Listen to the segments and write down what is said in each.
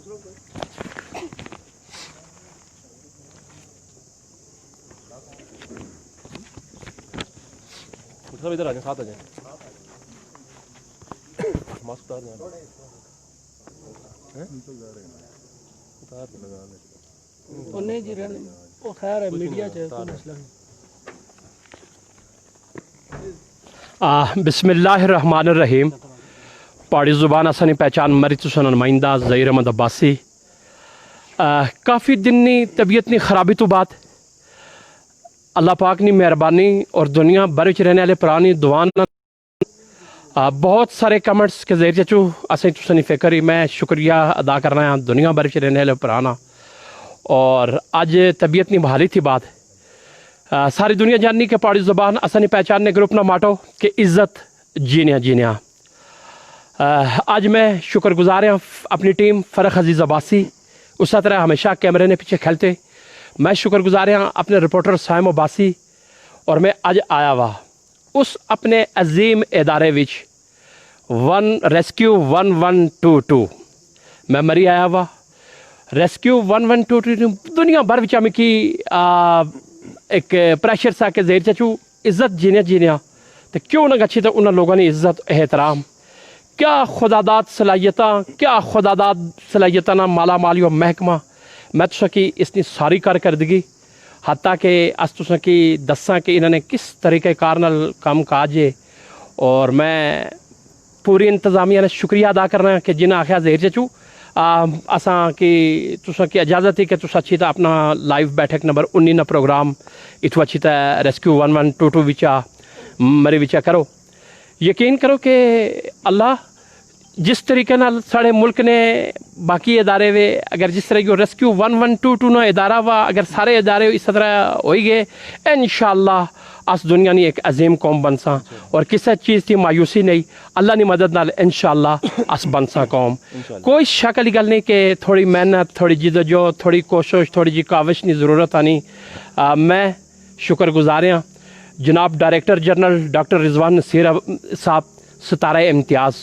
सब इधर आ जाए, साथ आ जाए। मास्क उतार दें, उतार लगा ले। नहीं जी रहने वो खैर है मीडिया चाहे कोई मसला नहीं। बिस्मिल्लाहिर्रहमानिर्रहीम। पहाड़ी ज़ुबान असनी पहचान मरी तुसन नुमाइंदा ज़हीर अहमद अब्बासी। काफ़ी दिन नी तबीयत नी खराबी तो बाद अल्लाह पाक नी मेहरबानी और दुनिया भर विच रहने वाले पुरानी दुआन बहुत सारे कमेंट्स के जरिए चू असें तुसनी फिक्र ही मैं शुक्रिया अदा करना है दुनिया भर विच रहने वाले पुराना। और अज तबीयत नी बहाली थी बात सारी दुनिया जाननी कि पहाड़ी ज़ुबान असनी पहचान ने ग्रुप ना माटो कि इज़्ज़त जीने जीने। आज मैं शुक्रगुजार हूँ अपनी टीम फ़रख अजीज़ अब्बासी उस तरह हमेशा कैमरे ने पीछे खेलते। मैं शुक्रगुजार हूँ अपने रिपोर्टर साइम अब्बासी और मैं आज आया हुआ उस अपने अजीम इदारे विच रेस्क्यू 1122 मैं मरी आया हुआ। रेस्क्यू 1122 दुनिया भर विच मिकी एक प्रेशर सा के ज़ेर चू इज़्ज़त जीने जीने तो क्यों ना गच्छी तो उन्होंने लोगों ने इज़्ज़त एहतराम क्या खुदादाद सलाहियता ना माला माली और महकमा मैं तुसा की इसकी सारी कारकर्दगी हत्ता के अस तुसा की दसा कि इन्होंने किस तरीके कार नाल काम काज है। और मैं पूरी इंतजामिया ने शुक्रिया अदा करना कि जिन्हें आख्या ज़ेर चू असा कि तुसा की इजाज़त ही कि तुसा अच्छी तरह अपना लाइव बैठक नंबर 19 ना प्रोग्राम इतों अच्छी तरह रेस्क्यू 1122 विचा मरी विचा करो। यकीन करो कि अल्लाह जिस तरीके नाल साढ़े मुल्क ने बाकी इदारे वे अगर जिस तरह की रेस्क्यू 1122 ना इदारा वा अगर सारे इदारे इस तरह हो गए इंशाअल्लाह अस दुनिया नी एक अजीम कौम बनसा और किसी चीज़ की मायूसी नहीं अल्लाह की मदद नाल इंशाअल्लाह अस बनसा कौम। कोई शक वाली गल नहीं कि थोड़ी मेहनत थोड़ी जिदोजहद थोड़ी कोशिश थोड़ी जी काविश की ज़रूरत आनी। मैं शुक्रगुजार हाँ जनाब director general doctor Rizwan Naseer साहब सितारा इम्तियाज़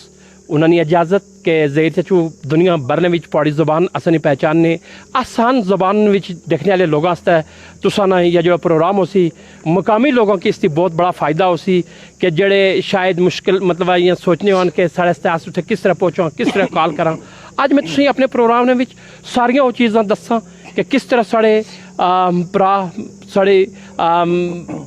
उन्होंने इजाज़त के ज़रिए चू दुनिया भर में पहाड़ी ज़ुबान असनी पहचान ने आसान ज़ुबान में देखने वाले लोगों तुसा ना या जो प्रोग्राम हो सी मुकामी लोगों की इसकी बहुत बड़ा फ़ायदा हो सी कि जड़े शायद मुश्किल मतलब ये सोचने होन कि साढ़े आस उत्थे किस तरह पहुँचा किस तरह कॉल करा। अज मैं तुसीं अपने प्रोग्राम में सारियां वो चीज़ां दसा कि किस तरह साढ़े भरा साढ़े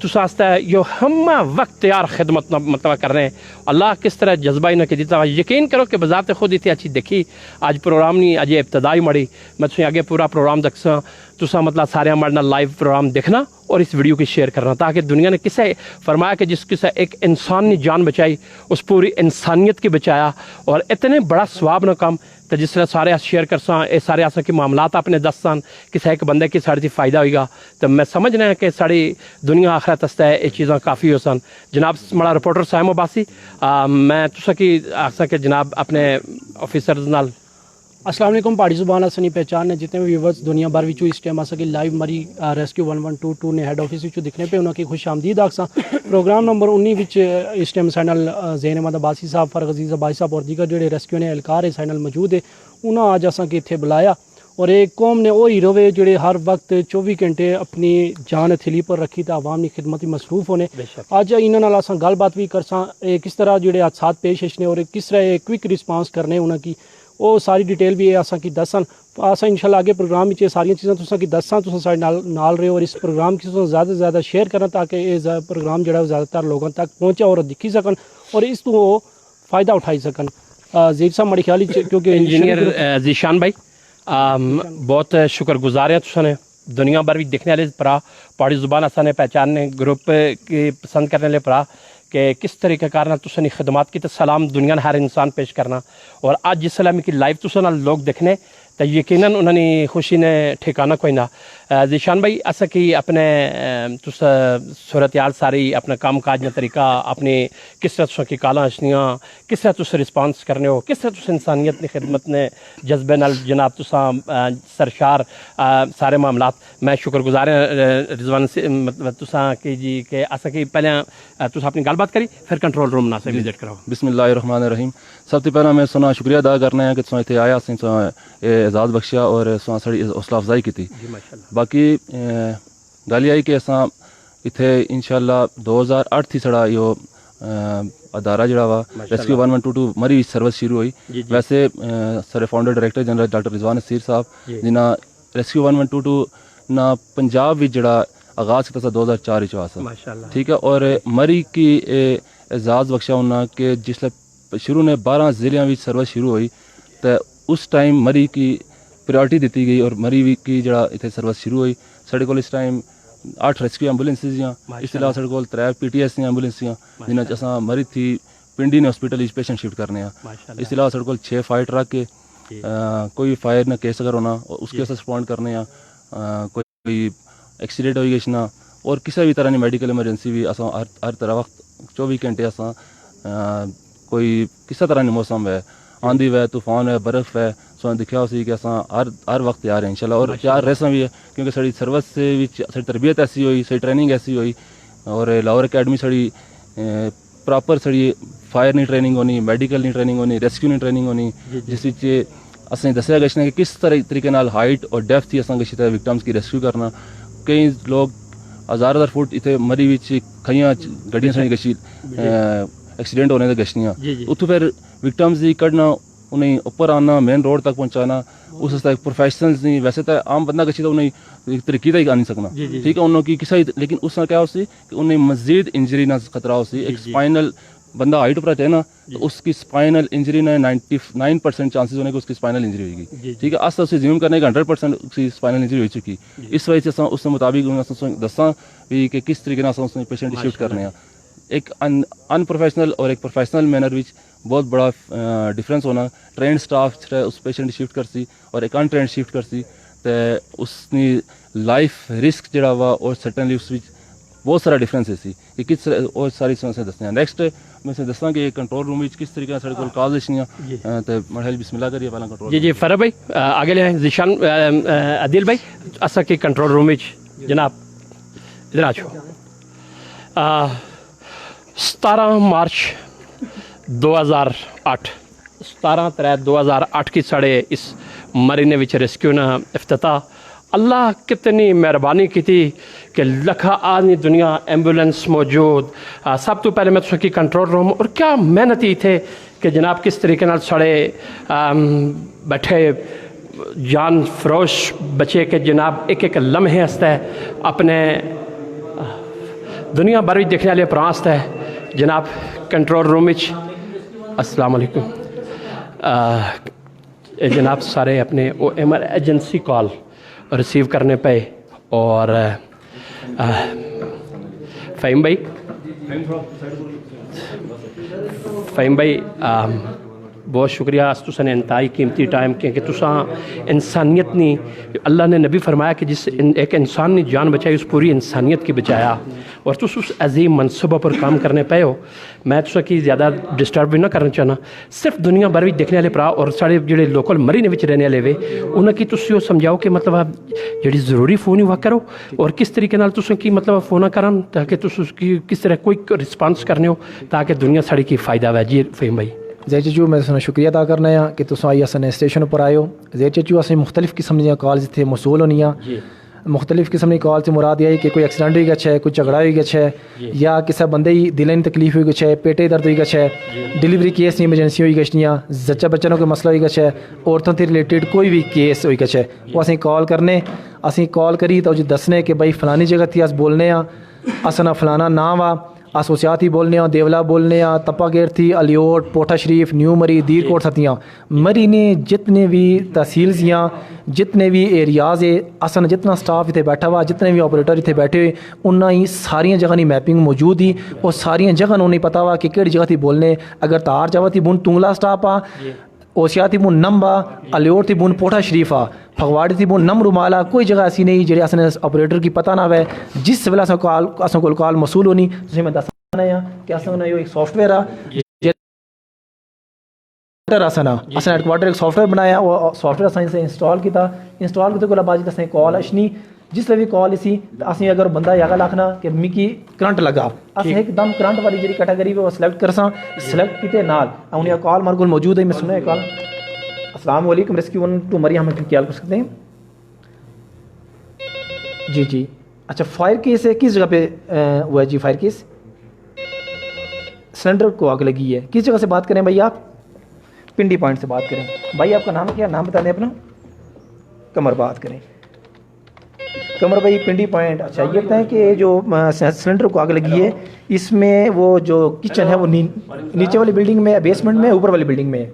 तुस यो हम वक्त यार खिदमत मतलब कर रहे हैं अल्लाह किस तरह जज्बा इन्हें के दिता। यकीन करो कि बजात खुद इतनी अच्छी देखी आज प्रोग्राम नहीं अजय इब्तदाई मड़ी मैं तुझे आगे पूरा प्रोग्राम दसा तुसा मतलब सारे मरना लाइव प्रोग्राम देखना और इस वीडियो की शेयर करना ताकि दुनिया ने किसे फरमाया कि जिस किसे एक इंसान ने जान बचाई उस पूरी इंसानियत की बचाया और इतने बड़ा सवाब न कम तो जिस तरह सारे शेयर कर ये सारे अस के मामलात अपने दस सन किसी एक बंदे की साढ़े फ़ायदा होगा तो मैं समझना है कि साड़ी दुनिया आखिरत आस्ते ये चीज़ां काफ़ी हो सन। जनाब हमारा रिपोर्टर साइम अब्बासी मैं तुसा की आखसा कि जनाब अपने ऑफिसर्स नाल अस्सलाम वालेकुम। पहाड़ी ज़ुबान असनी पहचान ने जितने भी व्यूवर्स दुनिया भर विचू इस टाइम आसा कि लाइव मरी रेस्क्यू 1122 ने हेड ऑफिस विचू दिखने पे उन्होंने खुश आमदीद आखसा। प्रोग्राम नंबर 19 विच इस टाइम साइनल ज़हीर अहमद अब्बासी साहब फ़रख अजीज़ अब्बासी साहब और दीगर जोड़े रेस्क्यू ने एहलकार है साइनल मौजूद है उन्हें अज असा कि इत्थे बुलाया और एक कौम ने वो हीरो वे जोड़े हर वक्त 24 घंटे अपनी जान हथेली पर रखी तो आवाम की खिदमत मसरूफ होने अज इन्होंने असा गलबात भी करसा किस तरह जोड़े हादसात पेश ने और किस तरह क्विक रिस्पांस करने उन्होंने वो सारी डिटेल भी असा की दसन असा इंशाल्लाह आगे प्रोग्राम में सारिया चीज़ां तुसा की दसा तुसा साढ़े नाल रहे और इस प्रोग्राम की ज़्यादा से ज़्यादा शेयर करना ताकि ये प्रोग्राम जो ज़्यादातर लोगों तक पहुँचे और दिखी सकन और इस तो फ़ायदा उठाई सकन। ज़हीर साहब मेरे ख्याल क्योंकि इंजीनियर जीशान भाई बहुत शुक्रगुजार है तुसने दुनिया भर भी देखने वाले भरा पहाड़ी ज़ुबान असाने पहचानने ग्रुप की पसंद करने वाले भरा कि किस तरीके कारण तुसनी खिदमत की तो सलाम दुनिया हर इंसान पेश करना और आज जिस सलाम की लाइव तुसन लोग देखने तो यकीनन उन्होंने खुशी ने ठिकाना कोई ना। जीशान भाई असा कि अपने तुस सूरत याल सारी अपना काम काज में तरीका अपनी किस तरह तुसा की काला हशनियाँ किस तरह तुस रिस्पांस करने हो किस तरह तुस इंसानियत की खिदमत ने जज्बे नाल जनाब तुसा सरशार सारे मामलात मैं शुक्रगुजार रिजवान से मतलब तुसा कि जी के असा कि पहले तुस अपनी गलबात करी फिर कंट्रोल रूम ना से विजिट करो। बिस्मिल्लाहिर्रहमानिर्रहीम। सब तो पहला मैं सुना शुक्रिया अदा करना है कि तुसा इतने आया اعزاز بخشیا اور ساری حوصلہ افزائی کی. باقی گل یہ کہ اصا اتنے انشاءاللہ 2008 تھی سڑا یہ ادارہ جڑا وا ریسکیو 1122 مری سروس شروع ہوئی. ویسے سارے فاؤنڈر ڈائریکٹر جنرل ڈاکٹر رضوان نصیر صاحب جنہ ریسکیو 1122 نہ پنجاب بھی جڑا آغاز کیا تھا 2004 چ. ٹھیک ہے. اور مری کی اعزاز بخشا ہونا کہ جس شروع نے 12 ضلع بھی سروس شروع ہوئی تو اس ٹائم مری کی پریورٹی دیتی گئی اور مری کی جڑا اتنے سروس شروع ہوئی. سارے کو اس ٹائم 8 ریسکیو ایمبولینسز ہیں. اس کے علاوہ سارے کو 3 PTS ایمبولینس ہیں جنہیں اصا مری تھی پنڈی نے ہاسپٹل پیشنٹ شفٹ کرنے. اس کے علاوہ سارے کو 6 فائر ٹرک کے کوئی فائر نہ کیس اگر ہونا اس کے رسپونڈ کرنے. کوئی ایکسیڈنٹ ہوئی گشنا اور کسی بھی طرح کی میڈیکل ایمرجنسی بھی اصا ہر طرح وقت 24 گھنٹے اصا کوئی کسی طرح کی موسم ہے آندھی ہے طوفان ہے برف ہے سو دکھا اسی کہ اصا ہر وقت تیار ہیں انشاءاللہ. اور تیار رہ بھی ہے کیونکہ ساری سروس سے ساری تربیت ایسی ہوئی ساری ٹریننگ ایسی ہوئی. اور لاہور اکیڈمی ساری پراپر ساری فائر نہیں ٹریننگ ہونی میڈیکل نہیں ٹریننگ ہونی ریسکیو نہیں ٹریننگ ہونی جس اصل دسیا گشنا کہ کس طریقے ہائٹ اور ڈیپتھ تھی اصل گشی وکٹمس کی ریسکیو کرنا. کئی لوگ ہزار فٹ اتنے مری کھائیاں گڈیاں ساری گشی ایکسیڈنٹ ہونے سے گشنیاں اتوں پھر وکٹمس کی کڈنا انہیں اوپر آنا مین روڈ تک پہنچانا اس پروفیشنلز نہیں. ویسے تو عام بندہ گچھی تو انہیں طریقے تک آ نہیں سکنا. ٹھیک ہے انہوں کی کسی لیکن اس کا کیا ہو سی کہ انہیں مزید انجری نہ خطرہ ہو سی. ایک اسپائنل بندہ ہائٹ پر چاہے نا تو اس کی اسپائنل انجری نے 99% چانسز ہونے کہ اس کی اسپائنل انجری ہوئے گی. ٹھیک ہے. اس اسے زیوم کرنے کا 100% اس کی اسپائنل انجری ہو چکی. اس وجہ سے اس کے مطابق دساں بھی کہ کس طریقے سے پیشنٹ شفٹ کرنے. ایک ان پروفیشنل اور ایک پروفیشنل مینر وچ بہت بڑا ڈفرینس ہونا. ٹرینڈ سٹاف اس پیشنٹ شفٹ کرسی اور ایک ان ٹرینڈ شفٹ کرسی تو اس کی لائف رسک جڑا وا اور سٹنلی اس بہت سارا ڈفرینس ہے سی کہ کس اور ساری سمسیا دستے ہیں. نیکسٹ میں سے دساں کہ کنٹرول روم کس طریقے سے کو کال دشنیاں تو مرحل بسم اللہ کریے پہلا کنٹرول. جی فرح بھائی آگے لے ذیشان عدیل بھائی اصا کے کنٹرول روم جناب ادھر آ 17 مارچ 2008 17/3/2008 کی ساڑے اس مرینے وچ ریسکیو نا افتتاح. اللہ کتنی مہربانی کی تھی کہ لکھا آدمی دنیا ایمبولینس موجود. سب تو پہلے میں تو کی کنٹرول روم اور کیا محنتی تھے کہ جناب کس طریقے نال سڑے بیٹھے جان فروش بچے کے جناب ایک ایک لمحے ہستا ہے اپنے دنیا بھر بھی دیکھنے والے پراست ہے جناب کنٹرول روم. السلام علیکم جناب سارے اپنے ایمرجنسی کال ریسیو کرنے پہ. اور فہیم بھائی بہت شکریہ تساں نے انتہائی قیمتی ٹائم کیونکہ تساں انسانیت نہیں اللہ نے نبی فرمایا کہ جس ایک انسان نے جان بچائی اس پوری انسانیت کی بچایا اور تس اس عظیم منصوبہ پر کام کرنے پے ہو. میں تساں کی زیادہ ڈسٹرب بھی نہ کرنا چاہنا. صرف دنیا بھر بھی دیکھنے والے برا اور سارے جڑے لوکل مری نے وچ رہنے والے وے انہاں کی تسی سمجھاؤ کہ مطلب جڑی ضروری فون ہی وا کرو اور کس طریقے نال تساں کی مطلب فون کرن تاکہ تس کی کس طرح کوئی رسپانس کرنے ہو تاکہ دنیا ساڑی کی فائدہ وے. جی فہیم بھائی. زیر چچو میں تھوڑا شکریہ ادا کرنا ہے کہ تم آئی اصل اسٹیشن پر آئے ہو. زیر چچو اصل مختلف قسم دیا کالز اتنے موصول ہونی. مختلف قسم کی کال سے مراد یہ کہ کوئی ایکسیڈنٹ ہوئی گچھا ہے کوئی جھگڑا ہوئی گچھا ہے یا کسی بندے ہی دلیں تکلیف ہوئی گچھا ہے پیٹے درد ہوئی گچھا ہے ڈلیوری کیس نہیں ایمرجنسی ہوئی گچھنیاں زچہ بچوں کا مسئلہ ہوئی گچھا ہے عورتوں سے ریلیٹڈ کوئی بھی کیس ہوئی گچھا ہے وہ اسی کال کرنے اسی کال کری تو جی دسنے کہ بھائی فلانی جگہ تھی اس بولنے ہاں اصنا فلانا نام آ اسوسیات ہی بولنے ہاں دیولا بولنے ہاں تپا گیر تھی الیوٹ پوٹا شریف نیو مری دیر کوٹ ستیاں مری نے جتنے بھی تحصیلز یا جتنے بھی ایریاز ہے اصل جتنا سٹاف اتنے بیٹھا ہوا جتنے بھی آپریٹر اتنے بیٹھے ہوئے انہاں ہی ساریاں جگہ کی میپنگ موجود ہی اور ساریاں جگہ انہوں نہیں پتا ہوا کہ کہڑی جگہ تھی بولنے. اگر تار جاوا تھی بن تونگلا سٹاپ آ اوسیاتی بن نمبا الیوٹ تھی بن پوٹا شریف آ فگواڑی تھی بن نم رومالا کوئی جگہ ایسی نہیں جڑے اصل آپریٹر کی پتہ نہ ہوئے جس ویلے اصل کو کال موصول ہونی تو میں دسنا کہ اصل ایک سافٹ ویئر اصل ہیڈ کوارٹر ایک سافٹ ویئر بنایا وہ سافٹ ویئر اصل انسٹال کیا انسٹال کرتے کو بعد اصل کال اشنی جس بھی کال اسی اصل اگر بندہ یہ آخنا کہ مکی کرنٹ لگا اصل ایک دم کرنٹ والی جی کیٹاگری وہ سلیکٹ کرساں سلیکٹ کیتے نال انہیں کال مار کو موجود ہے میں سنا کال अस्सलाम वालेकुम, रेस्क्यू 1 मरी हम क्या कर सकते हैं? जी जी, अच्छा फायर केस है, किस जगह पे हुआ है जी फायर केस? सिलेंडर को आग लगी है, किस जगह से बात करें भाई आप? पिंडी पॉइंट से बात करें। भाई आपका नाम क्या, नाम बता दें अपना? कमर, बात करें कमर भाई, पिंडी पॉइंट। अच्छा ये बताएं कि जो सिलेंडर को आग लगी है इसमें वो जो किचन है वो नीचे वाली बिल्डिंग में है, बेसमेंट में, ऊपर वाली बिल्डिंग में है?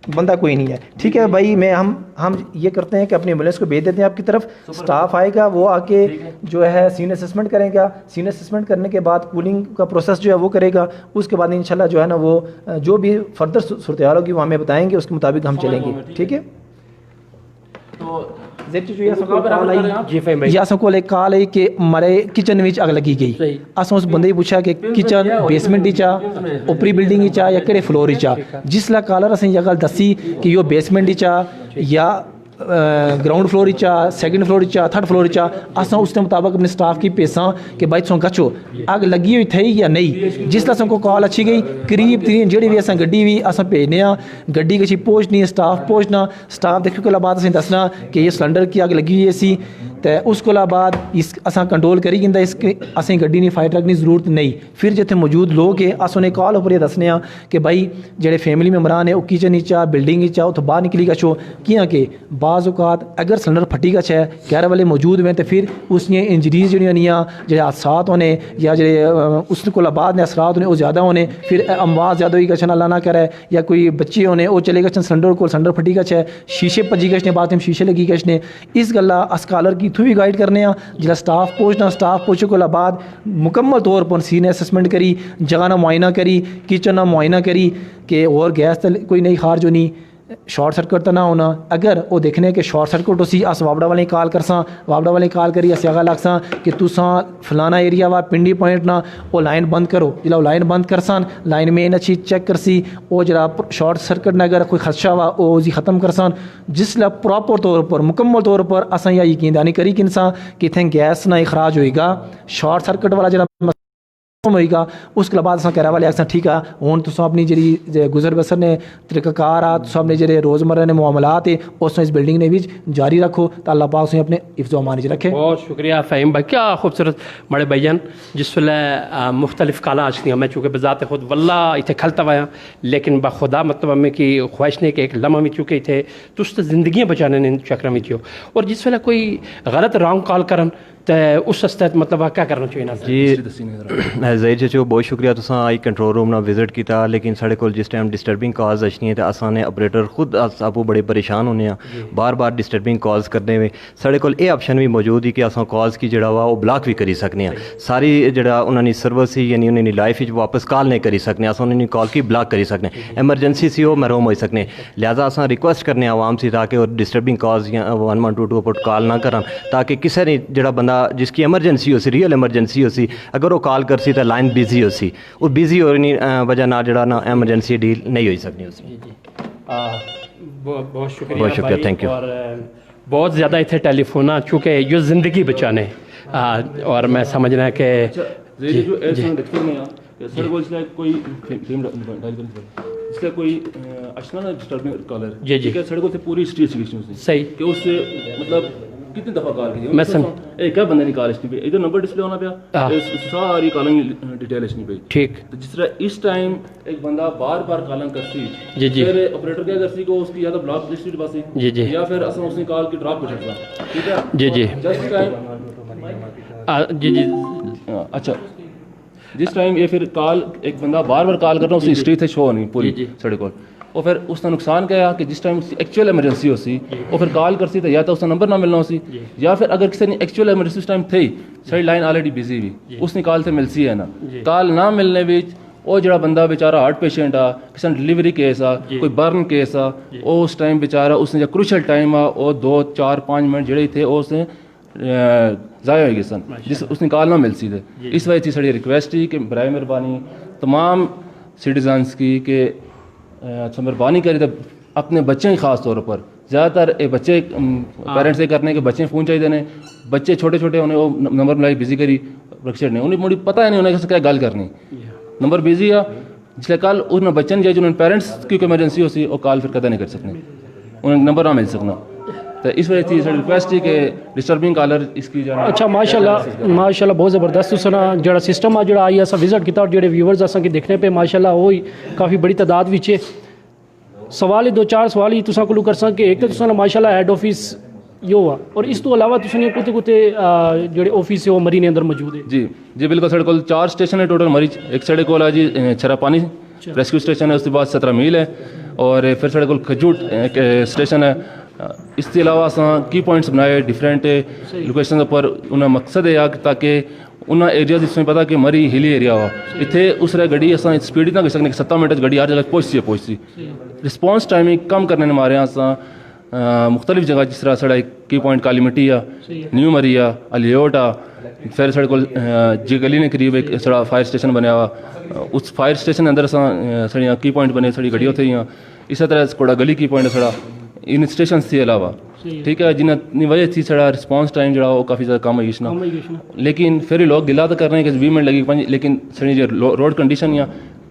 बंदा कोई नहीं है, ठीक है भाई। मैं हम ये करते हैं कि अपनी एम्बुलेंस को भेज देते हैं आपकी तरफ, स्टाफ आएगा, वो आके जो है सीन असेसमेंट करेगा, सीन असेसमेंट करने के बाद कूलिंग का प्रोसेस जो है वो करेगा, उसके बाद इंशाल्लाह जो है ना वो जो भी फर्दर सूरत हाल होगी वो हमें बताएंगे, उसके मुताबिक हम चलेंगे, ठीक है। या कोल एक कॉल है कि मारे किचन विच अग लगी गई, अस उस बंदे पूछा कि किचन बेसमेंट चा उपरी बिल्डिंग चा या केड़े फ्लोर चा, जिसला कॉलर असें यह गल दसी कि यो बेसमेंट चा या ग्राउंड फ्लोर चा, सैकेंड फ्लोर चा, थर्ड फ्लोर चा, अस उसके मुताबिक अपने स्टाफ की पेसा कि भाई तुम गच्छो अग लगी हुई थी या नहीं। जिसला को कॉल अच्छी गई करीब तरीन जी भी अस गड्डी भी अस भेजने, गड्डी कशी पहुँचनी, स्टाफ पहुँचना, स्टाफ देखने के बाद असें दसना कि ये सिलेंडर की अग लगी हुई सी, तो उस को बाद इस असा कंट्रोल करी जंदा, इस असें गड्डी नहीं फायर ट्रक की जरूरत नहीं। फिर जिथे मौजूद लोग है अस उन्हें कॉल उपर दसने कि भाई जेडे फैमिली मैंबरान है वो किचन चा बिल्डिंग चा उतो बाहर निकली गच्छो, कियां कि बाज़ औकात अगर सिलेंडर फटी गछ है घर वाले मौजूद में तो फिर उसने इंजरीज जो जो हादसात होने या जो उस को बाद ने असरात होने वो ज़्यादा होने, फिर अमवाज ज़्यादा होई गच्छन, अल्लाह ना करे, या कोई बच्चे होने वो चले गच्छन सिलेंडर को, सिलेंडर फटी गछ है, शीशे भजी गछ ने, बाद में शीशे लगी गछ ने, इस गल्ला अस कॉलर की इत्थों भी गाइड करने जिला स्टाफ पहुँचना, स्टाफ पहुँचे को बाद मुकम्मल तौर पर सीने असेसमेंट करी, जगह ना मुआयना करी, किचन ना मुआयना करी कि और गैस तो कोई नहीं खारज होनी, शॉर्ट सर्किट तो ना होना। अगर वो देखने के शॉर्ट सर्किट उसी अस वापड़ा वाले कॉल करसा, वापड़ा वाले कॉल करी अस आगा लगसा कि तुसा फलाना एरिया वा पिंडी पॉइंट ना वो लाइन बंद करो, जिला वो लाइन बंद करसान लाइन में अच्छी चेक करसी, वो जरा शॉर्ट सर्किट ना अगर कोई खदशा वा वो उसी ख़त्म करसान, जिसला प्रॉपर तौर पर मुकम्मल तौर पर असा यह यकीनदानी करी कि इंसान कि इतने गैस ना खराज होएगा, शॉर्ट सर्किट वाला जरा होगा, उसके बाद अस कह वाले आखसा ठीक है हूँ तुम अपनी जी गुजर बसर ने तरीकाकार आ तुम अपने जो रोज़मर्रा ने मामलात है उस इस बिल्डिंग ने भी जारी रखो, तो अल्लाह पाक उसे अपने हिफ्ज़ व अमान च रखे। बहुत शुक्रिया फ़हीम भाई, क्या खूबसूरत बड़े भाईजान, जिस वे मुख्तलिफ काला आशनी मैं चूँकि बजाते खुद वल्ला इतने खलता हुआ लेकिन बखुदा मतलब हमें की ख्वाहिश नहीं कि एक लम्हा में चूँकि इतने तुस जिंदगियाँ बचाने ने चक्र में थियो, और जिस वे कोई गलत रॉन्ग कॉल करन तो उस हस्ते मतलब क्या करना चाहिए ना जी। ज़हीर चचो बहुत शुक्रिया तुसा आई कंट्रोल रूम ना विजिट किया, लेकिन साढ़े को जिस टाइम डिस्टर्बिंग कॉल्स अच्छी तो असा ने ऑपरेटर खुद आपू बड़े परेशान होने बार बार डिस्टर्बिंग कॉल्स करने में साढ़े को ये ऑप्शन भी मौजूद ही कि अस कॉल्स की जड़ा वा वो ब्लॉक भी करी सकने, सारी जड़ा उन्होंने सर्विस ही यानी उन्होंने लाइफ वापस कॉल नहीं करी सकने, अस उन्होंने कॉल की ब्लॉक करी सकने, एमरजेंसी सी वो महरूम हो सकने, लिहाजा अस रिक्वेस्ट करने आवाम से ताकि और डिस्टर्बिंग कॉल्स या 1122 पर कॉल ना करन, ताकि किसी ने जड़ा बंदा जिसकी एमरजेंसी हो सी, रियल एमरजेंसी हो सी, अगर वो कॉल कर सी तो लाइन बिजी हो सी, वो बिजी होने वजह ना जड़ा ना एमरजेंसी डील नहीं हो सकनी उसी। बहुत शुक्रिया, बहुत शुक्रिया, थैंक यू। और बहुत ज़्यादा इतने टेलीफोन आ चूँकि ये ज़िंदगी बचाने और मैं समझना है इसलिए कोई अशना ना डिस्टर्बिंग कॉलर जी जी सड़कों से पूरी स्ट्रीट सही कि उससे मतलब कितनी दफ़ा कॉल की मैं सम क्या बंदे ने कॉल इसने पे इधर नंबर डिस्प्ले होना पाया, सारी कॉलिंग डिटेल इसने पे ठीक, तो जिस तरह इस टाइम एक बंदा बार बार कॉलिंग करती जी जी, फिर ऑपरेटर क्या करती को उसकी या तो ब्लॉक लिस्ट पासी जी जी, या फिर असम उसने कॉल की ड्रॉप कर सकता, ठीक है जी जी जस्ट टाइम जी जी। अच्छा जिस टाइम ये फिर कॉल एक बंदा बार बार कॉल कर रहा है उसकी हिस्ट्री थे शो नहीं पूरी साढ़े को, और फिर उसका नुकसान क्या है कि जिस टाइम उसकी एक्चुअल एमरजेंसी हो सी वो फिर कॉल कर सी तो या तो उसका नंबर ना मिलना हो सी, या फिर अगर किसी ने एक्चुअल एमरजेंसी उस टाइम थी सारी लाइन ऑलरेडी बिजी भी उसने कॉल से मिलसी है ना, कॉल ना मिलने बीच वो जड़ा बंदा बेचारा हार्ट पेशेंट आ, किसी डिलीवरी केस आ, कोई बर्न केस आ, वो उस टाइम बेचारा उसने जो क्रूशल टाइम आ वो 2 4 5 मिनट जड़े थे वो उसने ज़ाया हो गए सन जिस उसने कॉल ना मिल सी थे। इस वजह से साड़ी रिक्वेस्ट ही कि बराए मेहरबानी तमाम सिटीजन्स की कि अच्छा मेहरबानी करी तो अपने बच्चे ख़ास तौर पर ज़्यादातर ये बच्चे पेरेंट्स ये करने के बच्चे फ़ोन चाहिए ने, बच्चे छोटे छोटे उन्हें वो नंबर मिलाई बिजी करी रक्शे ने उन्हें मुड़ी पता ही नहीं उन्हें क्या गल करनी, नंबर बिजी आ जिसले कल उन्होंने बच्चे ने जिन्होंने पेरेंट्स की कोई एमरजेंसी हो सी वो कॉल फिर कदा नहीं कर सकने, उन्हें नंबर ना मिल सकना। तो इस वजह से रिक्वेस्ट है कि डिस्टर्बिंग कॉलर इसकी जो अच्छा माशाल्लाह बहुत ज़बरदस्त सुना जड़ा सिस्टम आ जड़ा आई अस विजिट किया और जेडे व्यूअर्स असा कि देखने पे माशाल्लाह वो ही काफ़ी बड़ी तादाद विच सवाल ही 2-4 सवाल ही तुसा कोलू कर सके। एक तो तुसा माशाल्लाह हेड ऑफिस यो हुआ और इस तो अलावा तुसा कुत्ते कुत्ते जेडे ऑफिस है वो मरी ने अंदर मौजूद है। जी जी बिल्कुल, साढ़े को 4 स्टेशन है टोटल मरीज। एक साढ़े को है जी छरापानी रेस्क्यू स्टेशन है, उसके बाद 17 मील है और फिर साढ़े को खजूट स्टेशन है। इसके अलावा अस की पॉइंट्स बनाए डिफरेंट लोकेशन पर, उन्हें मकसद है ताकि उन्हें एरिया जिसमें पता कि मरी हिली एरिया हुआ इतने उस गड्डी अस स्पीड ना कर सकने 7 मिनट गड्डी हर जगह पहुँचती रिस्पॉन्स टाइमिंग कम करने ने मारे अस मुख्तलिफ जगह जिस तरह साढ़ा की पॉइंट काली मिट्टी आ, न्यू मरी आ, अलियोट आ, फिर साढ़े को जी गली ने करीब एक साढ़ा फायर स्टेशन बनया हुआ, उस फायर स्टेशन के अंदर साड़ियाँ की पॉइंट बने साड़ी गड्डियाँ थे। इस तरह कोड़ा गली की पॉइंट साढ़ा इन स्टेशन के अलावा ठीक है जिन्हें वजह थी साढ़ा रिस्पॉन्स टाइम जो वो काफ़ी ज़्यादा कम है। लेकिन फिर लोग गिला तो कर रहे हैं कि 20 मिनट लगी, लेकिन साड़ी जो रोड कंडीशन या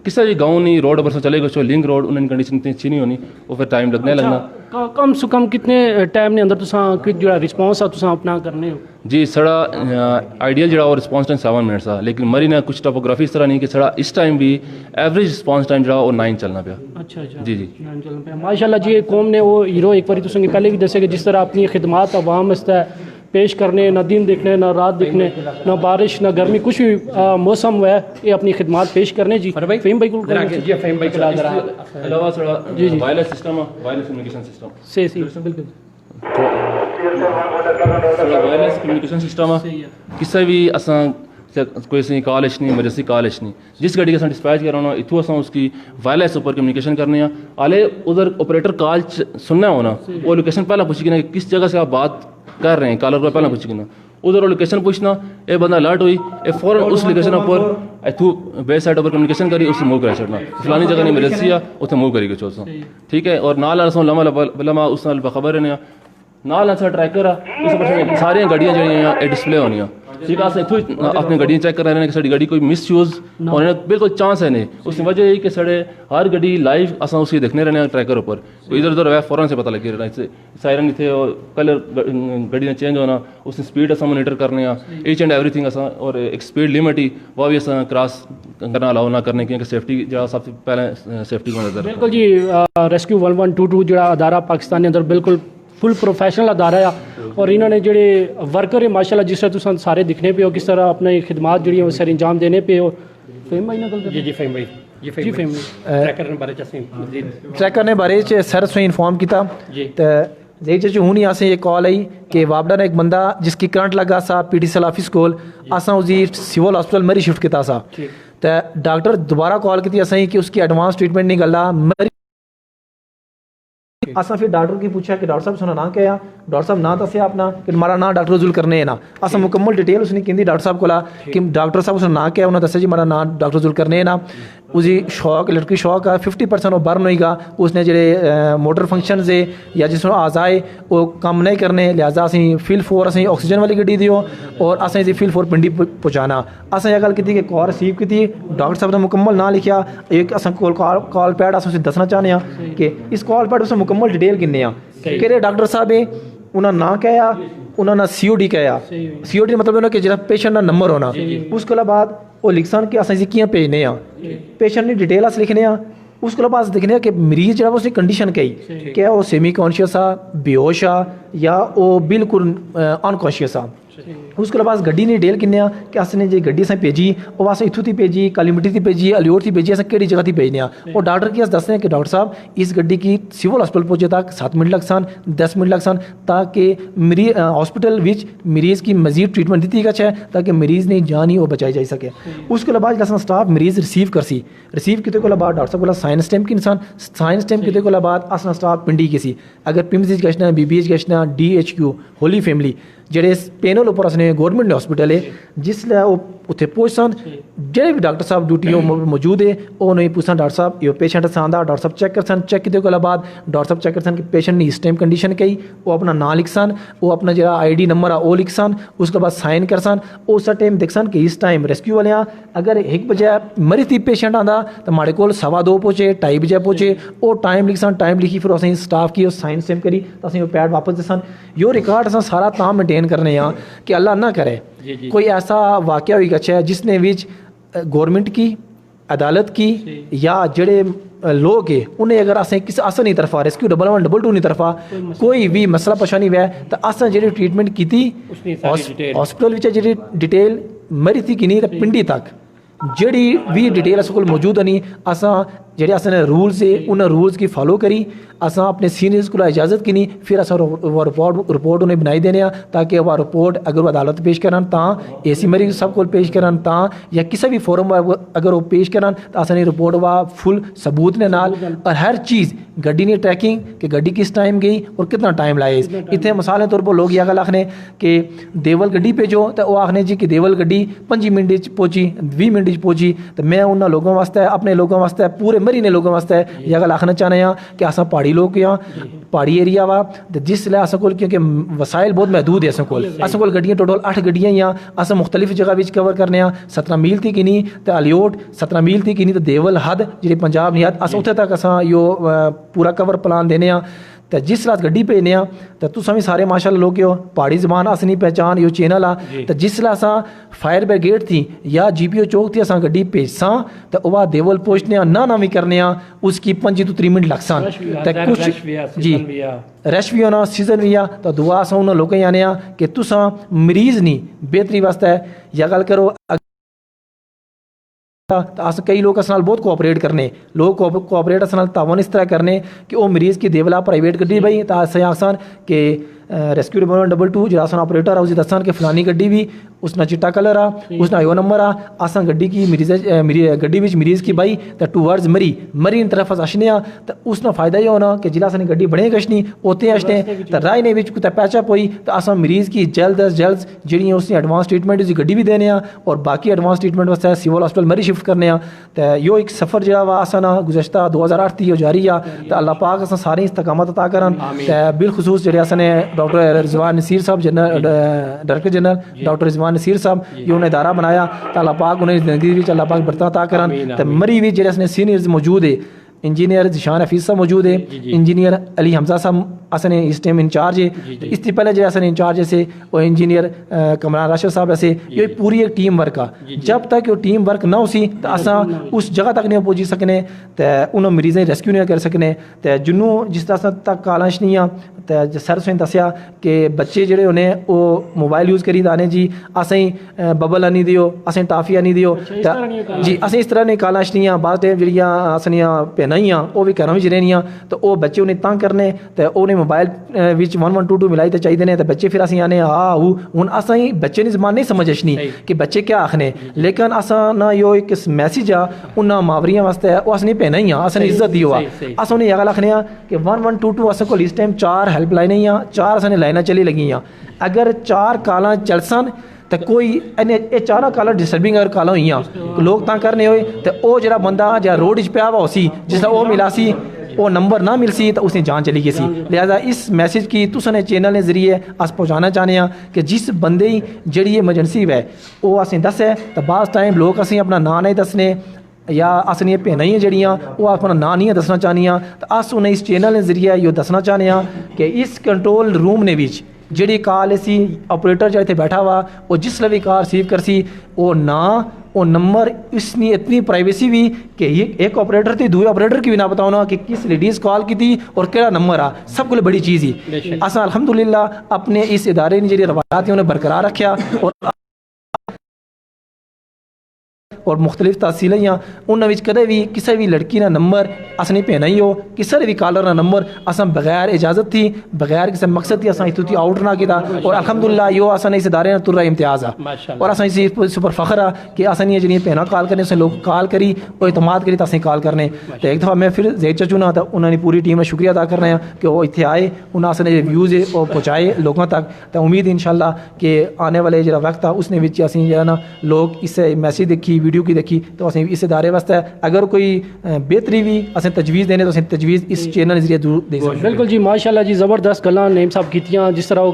किसी भी गाँव नहीं रोड पर चले गए लिंक रोड उन्हें कंडीशन इतनी अच्छी नहीं होनी, वो फिर टाइम लगना कम से कम कितने टाइम ने अंदर तुसा जो रिस्पॉन्स तुसा अपना करने हो? जी साढ़ा आइडियल जो रिस्पॉन्स टाइम 7 मिनट्स आ, लेकिन मरी ने कुछ टोपोग्राफी इस तरह नहीं कि साढ़ा इस टाइम भी एवरेज रिस्पॉन्स टाइम जो वो 9 चलना पाया। अच्छा जी 9 चलना पाया माशाल्लाह जी। कौम ने वो हीरो एक बार तुसें पहले भी दसे कि जिस तरह अपनी खिदमात आवाम वास्ते पेश करने, ना दिन देखने ना रात देखने, ना बारिश ना गर्मी कुछ भी मौसम हुआ है ये अपनी खिदमात पेश करने जी। फ़हीम भाई को जी फ़हीम भाई को अलावा साढ़ा wireless system wireless communication system से बिल्कुल वायरलेस कम्युनिकेशन सिस्टम किसी भी अस कोई सी कॉल नहीं इमरजेंसी कॉल नहीं जिस गड्डी का डिस्पैच कराना इतों अस उसकी वायरलेस ऊपर कम्युनिकेशन करने आले उधर ऑपरेटर कॉल सुनना होना वो लोकेशन पहला पूछी कि किस जगह से आप बात कर रहे हैं, कॉलर को पहला पूछी कि उधर लोकेशन पूछना, ये बंदा अलर्ट हुई ये फौरन उस लोकेशन पर इतू बेस साइड पर कम्युनिकेशन करी उससे मूव कर छड़ना फलानी जगह नहीं इमरजेंसी आ उत्थे मूव करी गए ठीक है। और नाल लम्हा उस नाल बखबर ने नाल ट्रैकर आ उस पर सारिया गड्डियाँ जड़ियाँ डिस्प्ले होनी ठीक है। इतों अपनी गड्डियाँ चेक कर रहे हैं कि साड़ी गड्डी कोई मिस यूज़ होने बिल्कुल चांस है नहीं, उसकी वजह यही कि साढ़े हर गड्डी लाइव अस उसकी देखने रहने ट्रैकर ऊपर इधर उधर वह फौरन से पता लगे रहना सायरन इतने और कलर गड्डी ने चेंज होना उसकी स्पीड अस मोनीटर करने ईच एंड एवरीथिंग अस और एक स्पीड लिमिट ही वह भी अस क्रॉस करना अलाउ ना करने क्योंकि सेफ्टी जो सबसे पहले सेफ्टी को नजर बिल्कुल जी। रेस्क्यू 1122 जो अदारा पाकिस्तान के अंदर बिल्कुल फुल प्रोफेशनल अदारा आ और इन्होंने जोड़े वर्कर है माशाल्लाह जिस तरह तुम सारे दिखने पे हो किस तरह अपनी खिदमात जी वो सर अंजाम देने पे हो। फ़हीम भाई ना जी फ़हीम भाई जी फ़हीम ट्रैकर ने बारे च सर से इन्फॉर्म किया तो जे हूँ ही असें एक कॉल आई कि वापडा ने एक बंदा जिसकी करंट लगा सा PTCL ऑफिस कोल असा उसकी सिविल हॉस्पिटल मरी शिफ्ट किया सा तो डॉक्टर दोबारा कॉल की असें कि उसकी एडवांस ट्रीटमेंट नहीं गला मरी असा फिर डॉक्टर की पूछा कि डॉक्टर साहब सुना ना क्या डॉक्टर साहब ना दसिया अपना कि हमारा ना डॉक्टर जुल करने ना असा मुकम्मल डिटेल उसने कहती डॉक्टर साहब को कि डॉक्टर साहब उसने ना क्या उन्हें दसिया जी हमारा ना डॉक्टर जुल करने ना उसकी शौक इलेक्ट्रिक शौक है 50% वो बर्न होगा उसने जो मोटर फंक्शन से या जिसमें आजाए वो कम नहीं करने लिहाजा असी फील फोर असी ऑक्सीजन वाली गड्डी दियो और असें इसी फील फोर पिंडी पहुँचाना असें यह गल की कि कॉल रिसीव की डॉक्टर साहब ने मुकम्मल ना लिखा एक अस कॉल पैड अस दसना चाहते हैं कि इस कॉल पैड उस मुकम्मल डिटेल किन्ने कि डॉक्टर साहब है उन्होंने ना कहा उन्होंने COD कहा COD मतलब कि जो पेशेंट का नंबर होना उसके बाद वो लिखसन कि अस कियां भेजने पेशेंट की डिटेल अस लिखने उसके बाद देखने कि मरीज जो उसकी कंडीशन कही क्या वो सेमी कॉन्शियस आ बेहोश आ या वो बिल्कुल अनकॉन्शियस आ उसके बाद गड्डी ने डिटेल किन्ने कि असने जो गड्डी असें भेजी वो असें इत्थूं थी भेजी काली मिट्टी थी भेजी अलियोट थी भेजी असें केड़ी जगह थी भेजने और डॉक्टर की अस दसने कि डॉक्टर साहब इस गड्डी की सिविल हॉस्पिटल पहुंचे तक 7 मिनट लग सन 10 मिनट लग सन ताकि मरीज हॉस्पिटल विच मरीज़ की मजीद ट्रीटमेंट दी गई ताकि मरीज़ ने जान ही वो बचाई जा सके। उसके बाद अस स्टाफ मरीज़ रिसीव करसी रिसीव किते को बाद डॉक्टर साहब को साइन स्टैम्प की इंसान साइन स्टैम्प किते को बाद अस स्टाफ पिंडी की सी अगर पिम्स गश्ना BBH गश्ना DHQ होली फैमिली जेडे पैनल उपर असने गौरमेंट हॉस्पिटल है जिसलै ओह् उत्थे पहुंचन जेह्ड़े भी डॉक्टर साहब ड्यूटी मौजूद है ओह् उ'नेंगी पुच्छन डॉक्टर साहब ये पेशेंट आंदा डॉक्टर साहब चेक करसन चेक कीते कोला बाद डॉक्टर साहब चेक करसन कि पेशेंट दी इस टाइम कंडीशन कही वो अपना नाम लिखसन वो अपना जेह्ड़ा ID नंबर आ ओह् लिखसन उसके बाद साइन करसन उस टाइम दिखसन कि इस टाइम रेस्क्यू वाले अगर 1 बजे मरी थी पेशेंट आंदा तो माड़े कोल 2:15 पहुंचे 2:30 बजे पहुंचे वो टाइम लिखसन टाइम लिखी फिर असें स्टाफ की साइन सेम करी तो असें पैड वापस दसन यो रिकॉर्ड असें सारा तां मेनटेन करने कि अल्लाह ना करे कोई ऐसा वाक़या होई गच्छे जिसने विच गवर्नमेंट की अदालत की या जड़े लोग है उन्हें अगर असें किसी असें नहीं तरफा रेस्क्यू 112 नहीं तरफा कोई भी मसला परेशानी हुआ तो असें जेह्ड़ी ट्रीटमेंट की हॉस्पिटल विच जेह्ड़ी डिटेल मरी थी कि नहीं तो पिंडी तक जेह्ड़ी भी डिटेल अस कोल मौजूद नहीं असां जेह्ड़े असें रूल्स है उन रूल्स की फॉलो करी असां अपने सीनियर्स को इजाज़त की नहीं फिर असां रिपोर्ट उन्हें बनाई देने ताकि वह रिपोर्ट अगर वो अदालत पेश करन तां AC मरीज सब को पेश करन तां या किसी भी फोरम अगर वो पेश करन तो असें रिपोर्ट वा फुल सबूत ने नाल और हर चीज़ गड्डी ने ट्रैकिंग कि गड्डी किस टाइम गई और कितना टाइम लाए इतने मिसाल तौर पर लोग यह गल आखने कि देवल गड्डी भेजो तो वह आखने जी कि देवल गड्डी 5 मिनट पहुंची 20 मिनट पहुंची तो मैं उन्होंने लोगों वास्ते अपने लोगों वास्ते पूरे मरी ने लोगों वास्ते यह गल आखना चाहने कि अस पहाड़ी लोग हाँ पहाड़ी एरिया वा तो जिसलै अस कोल क्योंकि वसाइल बहुत महदूद है अस कोल गड्डियां टोटल 8 गड्डियां ही अस मुख्तलिफ जगह विच कवर करने 17 मील थी कि नहीं तो अलियोट 17 मील थी कि नहीं तो देवल हद जी पंजाब नहीं हद अस उत्थे तक अस यो पूरा कवर प्लान देने तो जिस रात गड्डी भेजने तो तुसां भी सारे माशाअल्लाह लोग हो पहाड़ी जबान अस नहीं पहचान यो चैनल आ तो जिसलै असां फायर ब्रिगेड थी या GPO चौक थी असां गड्डी भेजसां तो वह देवल पहुंचने ना भी करने उसकी 5 to 3 मिनट लगसन तो कुछ जी रश भी होना सीजन भी आ तो दुआ असां उन्होंने लोगों आने कि तुसां मरीज नहीं बेहतरी वास्ते या गल करो तो अस कई लोग अस नाल बहुत कोऑपरेट करने लोग कोऑपरेट अस नाल तावन इस तरह करने कि वो मरीज की देवला प्राइवेट गड्डी भाई तो असें आसान कि रेस्क्यू 112 जेह्ड़ा अस ऑपरेटर आ उसी दस्सन कि फलानी गड्डी भी उसना चिट्टा कलर आ उसना यो नंबर आ असां गड्डी की गड्डी विच मरीज की बाई तो टूवर्ड्स मरी तरफ अस अशने तो उसना फायदा ये होना कि जिला असें गड्डी बने गशनी उत्थे अशने तो राह ने विच कुतै पैचअप होई तो असां मरीज की जल्द अज जल्द जेह्ड़ी उसकी एडवांस ट्रीटमेंट उसकी गड्डी भी देने और बाकी एडवांस ट्रीटमेंट वास्ते सिविल हॉस्पिटल मरी शिफ्ट करने तो यो एक सफ़र जेह्ड़ा वा असां ना गुज़श्ता 2008 थी जारी आ तो अल्लाह पाक असां सारें इस्तकामत अता करन तो बिलखसूस जेह्ड़े असें डॉक्टर रिजवान नसीर साहब director general doctor Rizwan Naseer साहब ये उन्हें इदारा बनाया तो अल्लाह पाक उन्हें जिंदगी भी अल्लाह पाक बरकत अता करन तो मरी भी जेह्ड़े सीनियर्स मौजूद है इंजीनियर जिशान हफीज़ साहब मौजूद है इंजीनियर अली हमजा साहब असन इस टाइम इंचार्ज है इससे पहले जो असन इंचार्ज से वो इंजीनियर कमरान राशिद साहब ऐसे ये पूरी एक टीम वर्क आ जब तक वो टीम वर्क ना उसी तो असा उस जगह तक नहीं पहुंची सकने तो उन्होंने मरीजें रेस्क्यू नहीं कर सकने तो जिन्हों जिस तरह तक कालाश नहीं आ तो सर तुसें दस्या कि बच्चे जेह्ड़े होने वो मोबाइल यूज़ करी दाने जी असें बबल आनी दियो असें टाफी आनी दियो जी असें इस तरह ने कालाश नहीं आ बाद टाइम जेह्ड़ियां असनियां भैनां ही आ वो भी घरों विच रहनियां तो वो बच्चे उन्हें तंग करने तो उन्हें मोबाइल विच 1122 मिलाई तो चाहिए ने तो बच्चे फिर असीं आने हूँ असें बच्चे दी जबान नहीं समझ अचनी कि बच्चे क्या आखने लेकिन असां ना यो एक मैसेज आ उन्हां मावरियां वास्ते वो असें भैनां ही आ असें इज्जत दियो आ अस उन्हें यह गल आखने कि 1122 असें कोल इस टाइम 4 हेल्पलाइनां ही आ 4 असें लाइनां चली लगी अगर 4 कालां चलसन तो कोई ये 4 कालां डिस्टर्बिंग अगर कालां होई लोग तां करने होए तो वो जेह्ड़ा बंदा जेह्ड़ा रोड च पिया हुआ उसी जिसलै वो मिला सी वो नंबर ना मिल सी तो उसने जान चली गई सी लिहाजा इस मैसेज की तुसें चैनल के जरिए अस पहुँचाना चाहते हैं कि जिस बंदे की जेह्ड़ी एमरजेंसी है वो असें दस्से तो बाद टाइम लोग असें अपना नाम नहीं दस्सने या अस दियां भैनां ही जेह्ड़ियां वो अपना नाम नहीं दस्सना चाहनियां तो अस उन्हें इस चैनल के जरिए यो दस्सना चाहने कि इस कंट्रोल रूम ने विच जेह्ड़ी कॉल इसी ऑपरेटर जो इत्थे बैठा हुआ वो जिसलै भी कॉल रिसीव करसी वो ना वो नंबर इसनी इतनी प्राइवेसी भी कि ये एक ऑपरेटर थी दूसरे ऑपरेटर की भी ना बताओ ना कि किस लेडीज़ कॉल की थी और केड़ा नंबर आ सब को बड़ी चीज़ ही अस अल्हम्दुलिल्लाह अपने इस इदारे ने जेह्ड़ी रवायात उन्हें बरकरार रखा और اور مختلف تحصیلیں انہوں کدے بھی کسی بھی لڑکی کا نمبر اصل نہیں بھیجنا ہی ہو کسی بھی کالر کا نمبر اصل بغیر اجازت تھی بغیر کسی مقصد تھی اصل اتوں تھی آؤٹ نہ کیا اور الحمدللہ یہ اصل اس ادارے تر رہا امتیاز ہے اور اصل اس پر فخر ہے کہ اصل یہ جنہیں بھینا کال کرنے لوگ کال کری اور اعتماد کری تو اصل کال کرنے تو ایک دفعہ میں پھر زید چچو نہ تو انہوں نے پوری ٹیم کا شکریہ ادا کرنا ہے کہ وہ اتنے آئے انہوں نے اصل ویوز ہے وہ پہنچائے لوگوں تک تو امید انشاءاللہ کہ آنے والے جو وقت ہے اس نے اسی جو ہے نا لوگ اس میسیج دیکھی ویڈیو کی دیکھی تو اسی اس ادارے واسطے اگر کوئی بہتری بھی اصل تجویز دینے تو اصل تجویز اس چینل کے ذریعے ضرور دے سکتے ہیں. بالکل جی ماشاءاللہ جی زبردست گلاں نیم صاحب کیتیاں جس طرح وہ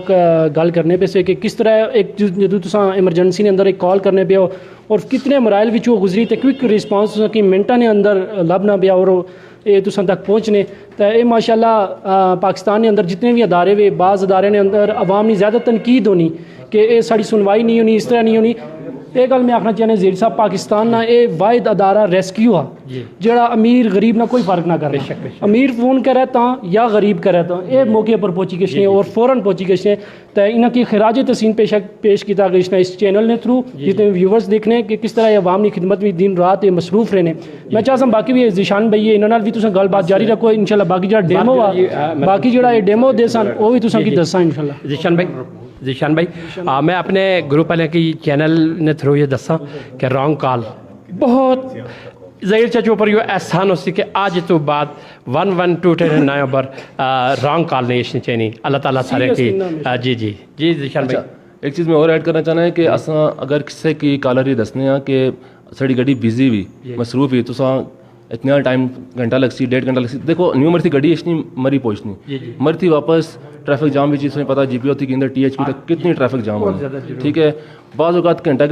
گل کرنے پہ سے کہ کس طرح ایک جدو تساں ایمرجنسی نے اندر ایک کال کرنے پہ ہو اور کتنے مرائل وچ وہ گزری تے کوئک رسپانس کہ منٹاں نے اندر لبنا پیا اور یہ تساں تک پہنچنے تو یہ ماشاءاللہ پاکستان کے اندر جتنے بھی ادارے ہوئے بعض ادارے نے اندر عوام نے زیادہ تنقید ہونی کہ یہ ساری سنوائی نہیں ہونی اس طرح نہیں ہونی. یہ گل میں آخنا چاہنا زیر صاحب پاکستان نہ یہ واحد ادارہ ریسکیو آ جڑا امیر غریب نہ کوئی فرق نہ کرے امیر فون کرے تا یا غریب کرے تا یہ موقع پر پہنچی گئے اور فوراً پہنچی گئے تو انہوں کی خراج تحسین پیش کیا گیا اس چینل نے تھرو جتنے ویورز دیکھنے کہ کس طرح عوام کی خدمت بھی دن رات مصروف رہنے. میں چاہتا ہوں باقی بھی ذیشان بھائی ہے انہوں نے بھی تم گل بات جاری رکھو انشاءاللہ باقی جڑا ڈیمو آ باقی جڑا یہ ڈیمو دے سن وہ بھی تم کی دساں انشاءاللہ. ذیشان بھائی میں اپنے گروپ والے کی چینل نے تھرو یہ دساں کہ رانگ کال بہت ظہیر چچو پر یہ احسان ہو سی کہ آج تو بعد 112 پر رانگ کال نہیں اشنی چاہیے اللہ تعالیٰ سارے کی جی ذیشان بھائی. ایک چیز میں اور ایڈ کرنا چاہنا ہے کہ اساں اگر کسی کی کالر ہی دسنے ہیں کہ ساری گڈی بزی ہوئی مصروف ہوئی تو اتنا ٹائم گھنٹہ لگ سی 1.5 گھنٹہ لگ سی. دیکھو نیو مرتی گڈی اشنی مری پہنچنی مرتی واپس ٹریفک جام بھی چیز پتا جی پی ہوتی کہ اندر ٹی ایچ پی تک کتنی ٹریفک جام ہو ٹھیک ہے. بعض اوقات گھنٹہ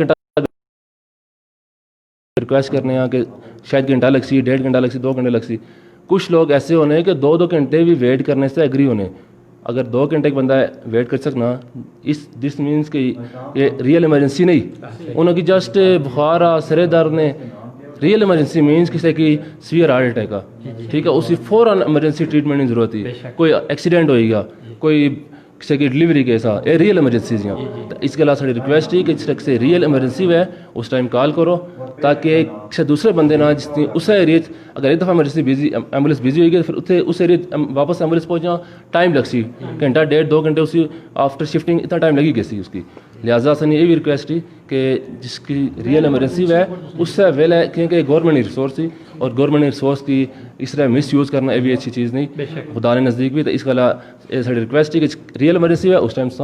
ریکویسٹ کرنے ہیں کہ شاید گھنٹہ لگ سی 1.5 گھنٹہ لگ سی 2 گھنٹے لگ سی. کچھ لوگ ایسے ہونے کہ 2 گھنٹے بھی ویٹ کرنے سے ایگری ہونے. اگر 2 گھنٹے کا بندہ ویٹ کر سکنا دس مینس کہ یہ ریئل ایمرجنسی نہیں انہوں کی جسٹ بخار آ سرے درد نے ریئل ایمرجنسی مینس کسی کی سویئر ہارٹ اٹیک کا ٹھیک ہے اسی فوراً ایمرجنسی ٹریٹمنٹ کی ضرورت ہے. کوئی ایکسیڈنٹ ہوئے گا کوئی کسی کی ڈلیوری کیس آ یہ ریئل ایمرجنسیز ہیں تو اس کے علاوہ ساری ریکویسٹ ہے کہ جس کسی ریئل ایمرجنسی ہے اس ٹائم کال کرو تاکہ کسی دوسرے بندے نہ جس اس ایریے اگر ایک دفعہ ایمرجنسی بزی ایمبولینس بزی ہوئی گی پھر اتنے اس ایریے واپس ایمبولینس پہنچنا ٹائم لگ سی گھنٹہ 1.5-2 گھنٹے اسی آفٹر شفٹنگ اتنا ٹائم لگی گئی سی اس کی. لہٰذا سنی یہ بھی ریکویسٹ تھی کہ جس کی ریئل ایمرجنسی ہے اس سے ویل ہے کیونکہ گورنمنٹ ریسورس تھی اور گورنمنٹ ریسورس کی اس طرح مس یوز کرنا یہ بھی اچھی چیز نہیں خدا نے نزدیک بھی. تو اس کا یہ ساری ریکویسٹ ہے کہ ریئل ایمرجنسی ہے اس ٹائم سے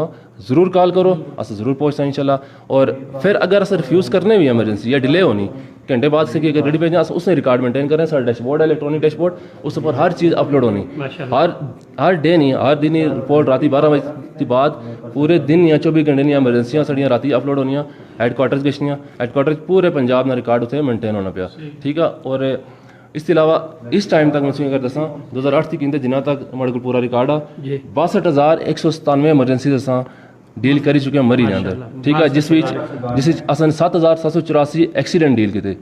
ضرور کال کرو اصل ضرور پہنچنا انشاءاللہ. اور پھر اگر اصل ریفیوز کرنے بھی ایمرجنسی یا ڈیلے ہونی گھنٹے بعد سے کہ اگر گاڑی بھیجنا اس نے ریکارڈ مینٹین کریں. سارا ڈیش بورڈ ہے الیکٹرانک ڈیش بورڈ اس پر ہر چیز اپلوڈ ہونی ہر ڈے نہیں ہر دن ہی رپورٹ رات 12 بجے کے بعد پورے دن یا 24 گھنٹے نہیں ایمرجنسیاں سڑیاں رات اپلوڈ ہونی ہیڈ کوارٹرز گشنیاں ہیڈ کوارٹر پورے پنجاب میں ریکارڈ اتنے مینٹین ہونا پیا ٹھیک ہے. اور اس کے علاوہ اس ٹائم تک میں اگر دساں 2008 تک جنہ تک ہمارے کو پورا ریکارڈ آ 62,197 ایمرجنسی دساں ڈیل کری چکے ہیں مری نے اندر ٹھیک ہے جس اصل 7,784 ایکسیڈنٹ ڈیل کیتے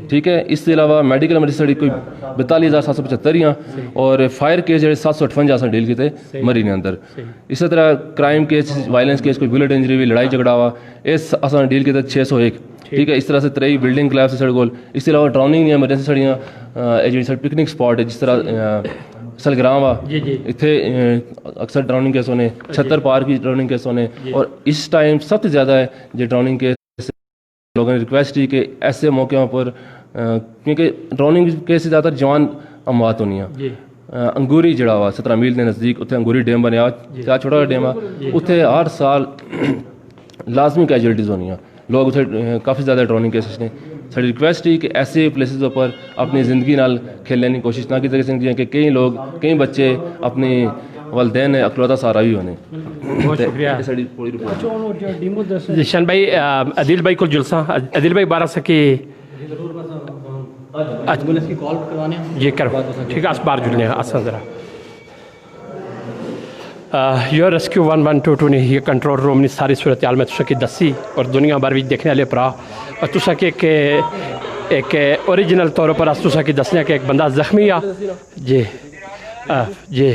ٹھیک ہے. اس کے علاوہ میڈیکل ایمرجنسی کوئی 42,775 اور فائر کیس جڑے 758 اصل ڈیل کیتے مری نے اندر. اسی طرح کرائم کیس وائلنس کیس کوئی بلٹ انجری ہوئی لڑائی جھگڑا ہوا اس اصل ڈیل کیتے 601 ٹھیک ہے. اس طرح سے 3 بلڈنگ کلیپس سے سڑ گول. اس کے علاوہ ڈراؤننگ نہیں ایمرجنسی سڑیاں جی سر پکنک اسپاٹ ہے جس طرح سلگرام آ اتنے اکثر ڈراؤننگ کیس ہونے 76 پار کی ڈراؤننگ کیس ہونے. اور اس ٹائم سب سے زیادہ ہے جو ڈراؤننگ کیس لوگوں نے ریکویسٹ کی کہ ایسے موقعوں پر کیونکہ ڈراؤننگ کیس سے زیادہ جوان اموات ہونی ہیں. انگوری جڑا ہوا 17 میل کے نزدیک اتنے انگوری ڈیم بنیا کیا چھوٹا ڈیم آ اتنے ہر سال لازمی کیجولٹیز ہونی ہیں لوگ اتنے کافی زیادہ ڈراؤننگ کیسز نے. ساری ریکویسٹ ہی کہ ایسے پلیسز پر اپنی زندگی نال کھیلنے کی کوشش نہ کی سکتی کہ کئی بچے اپنی والدین اکلوتا سہارا بھی ہونے. بہت شکریہ ذیشان بھائی. عدیل بھائی کو جلسہ عدیل بھائی 12 سکی جی کرو ٹھیک ہے بار جلنے آسان ذرا یہ ریسکیو 112 نے یہ کنٹرول روم نے ساری صورتحال میں کی دسی اور دنیا بھر بھی دیکھنے والے پرا اور تسا کہ ایک اوریجنل طور پر تسا کی دسنے کہ ایک بندہ زخمی آ جی جی